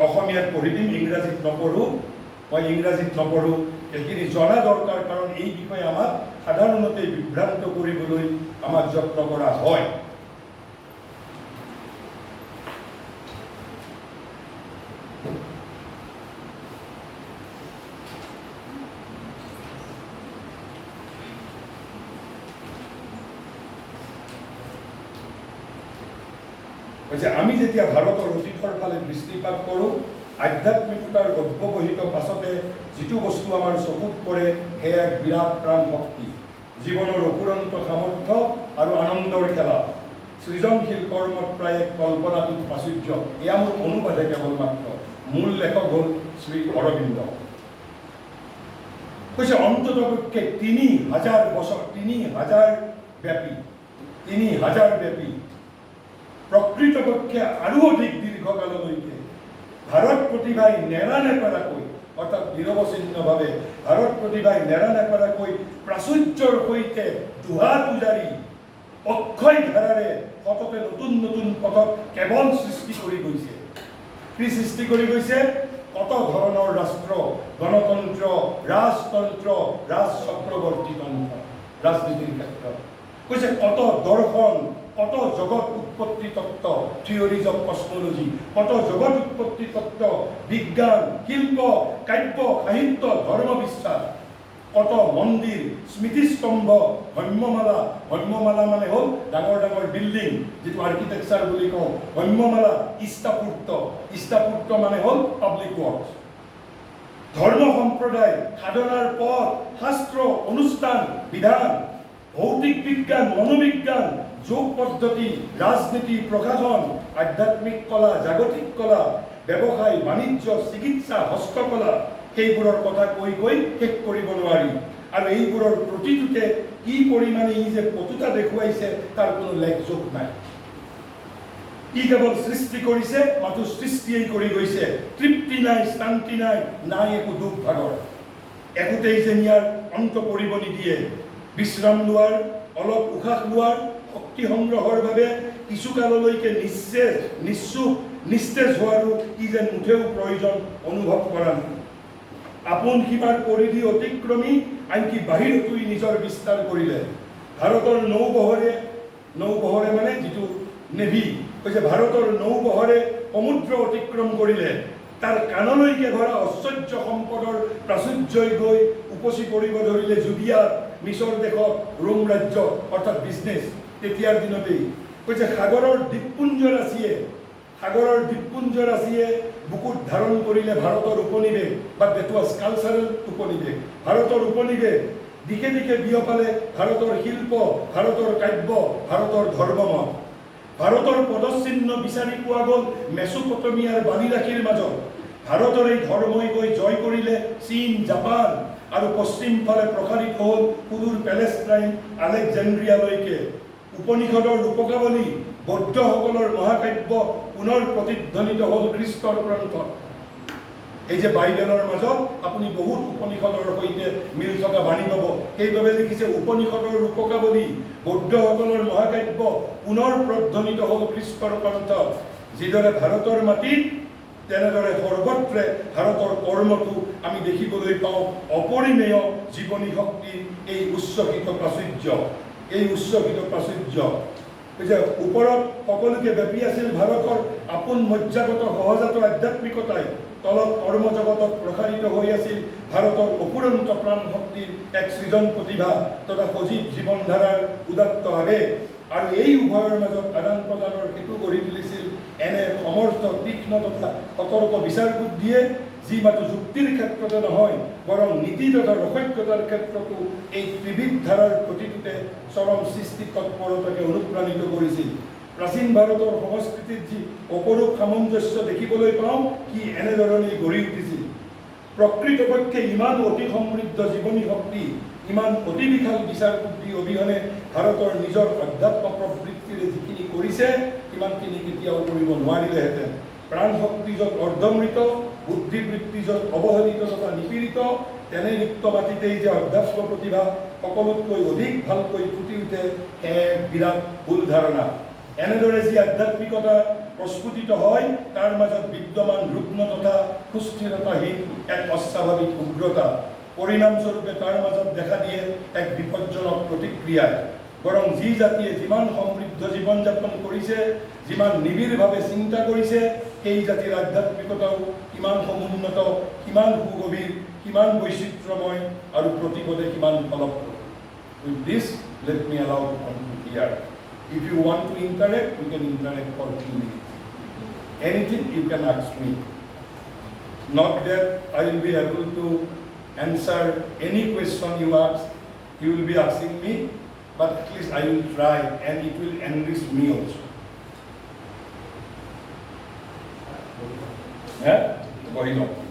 অসমীয়াত পঢ়ি দিম, ইংৰাজীত নপঢ়োঁ। এইখিনি জনা দৰকাৰ, কাৰণ এই বিষয়ে আমাক সাধাৰণতে বিভ্ৰান্ত কৰিবলৈ আমাক যত্ন কৰা হয়। আমি যেতিয়া ভাৰতৰ অতীতৰ ফালে দৃষ্টিপাত কৰোঁ আধ্যাত্মিকতাৰ গৰ্ভবহিত পাছতে যিটো বস্তু আমাৰ চকুত পৰে সেয়া এক বিৰাট প্ৰাণ শক্তি, জীৱনৰ অফুৰন্ত সামৰ্থ্য আৰু আনন্দৰ খেলা, সৃজনশীল কৰ্মত প্ৰায় এক কল্পনাতীত প্ৰাচুৰ্য। এয়া মোৰ অনুবাদে কেৱল মাত্ৰ, মূল লেখক হ'ল শ্ৰী অৰবিন্দ। কৈছে অন্ততপক্ষে ৩০০০ বছৰ, ৩০০০ ব্যাপী প্ৰকৃতপক্ষে আৰু অধিক দীৰ্ঘকাললৈকে ভাৰত প্ৰতিভাই নেৰা নেপেৰাকৈ, অৰ্থাৎ নিৰৱচ্ছিন্নভাৱে ভাৰত প্ৰতিভাই নেৰা নেপেৰাকৈ প্ৰাচুৰ্যৰ সৈতে দুহাত উজাৰি অক্ষয় ধাৰাৰে সততে নতুন নতুন পথত কেৱল সৃষ্টি কৰি গৈছে। কি সৃষ্টি কৰি গৈছে? কত ধৰণৰ ৰাষ্ট্ৰ, গণতন্ত্ৰ, ৰাজতন্ত্ৰ, ৰাজচক্ৰৱৰ্তী তন্ত্ৰ, ৰাজনীতিৰ ক্ষেত্ৰত। কৈছে কত দৰ্শন, কত জগত উৎপত্তি তত্ত্ব, থিয়ৰিজ অফ কসমলজি, কত জগত উৎপত্তি তত্ত্ব, বিজ্ঞান, শিল্প, কাব্য, সাহিত্য, ধৰ্ম বিশ্বাস, কত মন্দিৰ, স্মৃতিস্তম্ভ, ভ্ৰম্যমালা মানে হ'ল ডাঙৰ ডাঙৰ বিল্ডিং, যিটো আৰ্কিটেকচাৰ বুলি কওঁ। ভ্ৰম্যমালা, ইষ্টাপূৰ্ত মানে হ'ল পাব্লিক ৱৰ্কছ। ধৰ্ম সম্প্ৰদায়, সাধনাৰ পথ, শাস্ত্ৰ, অনুষ্ঠান, বিধান, ভৌতিক বিজ্ঞান, মনোবিজ্ঞান, যোগ পদ্ধতি, ৰাজনীতি, প্ৰশাসন, আধ্যাত্মিক কলা, জাগতিক কলা, ব্যৱসায়, বাণিজ্য, চিকিৎসা, হস্তকলা, সেইবোৰৰ কথা কৈ শেষ কৰিব নোৱাৰি। আৰু এইবোৰৰ প্ৰতিটোতে কি পৰিমাণে ই যে পটুতা দেখুৱাইছে তাৰ কোনো লেখযোগ নাই। ই কেৱল সৃষ্টি কৰিছে, মাথো সৃষ্টিয়েই কৰি গৈছে। তৃপ্তি নাই, শান্তি নাই, নাই একো দুখ ভাগৰ। একোতেই যেন ইয়াৰ অন্ত পৰিব নিদিয়ে। বিশ্ৰাম লোৱাৰ, অলপ উশাহ লোৱাৰ, শক্তি সংগ্ৰহৰ বাবে কিছু কাললৈকে নিস্তেজ হোৱাৰো ই যেন মুঠেও প্ৰয়োজন অনুভৱ কৰা নাই। আপোন সীমাৰ পৰিধি অতিক্ৰমী আনকি বাহিৰতো ই নিজৰ বিস্তাৰ কৰিলে। ভাৰতৰ নৌবহৰে মানে যিটো নেভি, কৈছে ভাৰতৰ নৌবহৰে সমুদ্ৰ অতিক্ৰম কৰিলে। তাৰ কাণলৈকে ভৰা ঐশ্বৰ্য সম্পদৰ প্ৰাচুৰ্যই গৈ উপচি পৰিব ধৰিলে জুবিয়াত, মিছৰ দেশত, ৰোম ৰাজ্যত, অৰ্থাৎ বিজনেছ তেতিয়াৰ দিনতেই। কৈছে সাগৰৰ দ্বীপপুঞ্জ ৰাশিয়ে বুকুত ধাৰণ কৰিলে ভাৰতৰ উপনিৱেশ, বা ডেট ৱাজ কালচাৰেল উপনিৱেশ। ভাৰতৰ উপনিৱেশ দিশে দিশে বিয়পালে ভাৰতৰ শিল্প, ভাৰতৰ কাব্য, ভাৰতৰ ধৰ্মমত। ভাৰতৰ পদচিহ্ন বিচাৰি পোৱা গ'ল মেছোপটমিয়াৰ বালিৰাশিৰ মাজত। ভাৰতৰ এই ধৰ্মই গৈ জয় কৰিলে চীন, জাপান, আৰু পশ্চিম ফালে প্ৰসাৰিত হ'ল সুদূৰ পেলেষ্টাইন, আলেকজেণ্ড্ৰিয়ালৈকে। উপনিষদৰ ৰূপকাৱলী, বৌদ্ধসকলৰ মহাকাব্য পুনৰ প্ৰতিধ্বনিত হ'ল খ্ৰীষ্টৰ গ্ৰন্থ। এই যে বাইবেলৰ মাজত আপুনি বহুত উপনিষদৰ সৈতে মিল থকা বাণী পাব। সেইবাবে লিখিছে উপনিষদৰ ৰূপকাৱলী, বৌদ্ধসকলৰ মহাকাব্য পুনৰ প্ৰধ্বনিত হ'ল খ্ৰীষ্টৰ গ্ৰন্থ। যিদৰে ভাৰতৰ মাটিত তেনেদৰে সৰ্বত্ৰে ভাৰতৰ কৰ্মটো আমি দেখিবলৈ পাওঁ অপৰিমেয় জীৱনী শক্তিৰ এই উচ্ছ্বসিত প্ৰাচুৰ্য, এই উচ্ছ্বসিত প্ৰাচুৰ্য। যে ওপৰত সকলোকে ব্যাপী আছিল ভাৰতৰ আপোন মজ্জাগত সহজাত আধ্যাত্মিকতাই, তলত কৰ্মজগতত প্ৰসাৰিত হৈ আছিল ভাৰতৰ অপুৰন্ত প্ৰাণ শক্তিৰ এক সৃজন প্ৰতিভা তথা সজীৱ জীৱনধাৰাৰ উদাত্ত আৱেগ। আৰু এই উভয়ৰ মাজত আদান প্ৰদানৰ সেতু গঢ়ি তুলিছিল এনে সমৰ্থ তীক্ষ্ণ তথা সতৰ্ক বিচাৰ বুদ্ধিয়ে, যি মাত্ৰ যুক্তিৰ ক্ষেত্ৰতে নহয় বৰং নীতি তথা ৰসজ্ঞতাৰ ক্ষেত্ৰতো এই ত্ৰিবিধ ধাৰাৰ প্ৰতিটোতে চৰম সৃষ্টি তৎপৰতাকে অনুপ্ৰাণিত কৰিছিল। প্ৰাচীন ভাৰতৰ সংস্কৃতিত যি অপৰূপ সামঞ্জস্য দেখিবলৈ পাওঁ, সি এনেধৰণেই গঢ়ি উঠিছিল। প্ৰকৃতপক্ষে ইমান অতি সমৃদ্ধ জীৱনী শক্তি, ইমান অতি বিশাল বিচাৰ বুদ্ধি অবিহনে ভাৰতৰ নিজৰ অধ্যাত্ম প্ৰবৃত্তিৰে যিখিনি কৰিছে, সিমানখিনি কেতিয়াও কৰিব নোৱাৰিলেহেঁতেন। প্ৰাণ শক্তি য'ত অৰ্ধমৃত, বুদ্ধিবৃত্তি য'ত অৱহেলিত তথা নিপীড়িত, তেনে নিত্য মাটিতেই যে অধ্যাত্ম প্ৰতিভা সকলোতকৈ অধিক ভালকৈ ফুটি উঠে, এক বিৰাট ভুল ধাৰণা। এনেদৰে যি আধ্যাত্মিকতা প্ৰস্ফুটিত হয়, তাৰ মাজত বিদ্যমান ৰুগ্ন তথা সুস্থিৰতাহীন এক অস্বাভাৱিক উগ্ৰতা। পৰিণামস্বৰূপে তাৰ মাজত দেখা দিয়ে এক বিপজ্জনক প্ৰতিক্ৰিয়াই। বৰং যি জাতিয়ে যিমান সমৃদ্ধ জীৱন যাপন কৰিছে, যিমান নিবিড়ভাৱে চিন্তা কৰিছে, সেই জাতিৰ আধ্যাত্মিকতাও কিমান সমুন্নত, কিমান সুগভীৰ, কিমান বৈচিত্ৰ্যময় আৰু প্ৰতিপদে কিমান ফলপ্ৰসূ। With this, let me allow to conclude here. If you want to interact, we can interact for 2 minutes. Anything you can ask me. Not that I will be able to answer any question you ask, you will be asking me, but at least I will try and it will enrich me also. Yeah? Go ahead.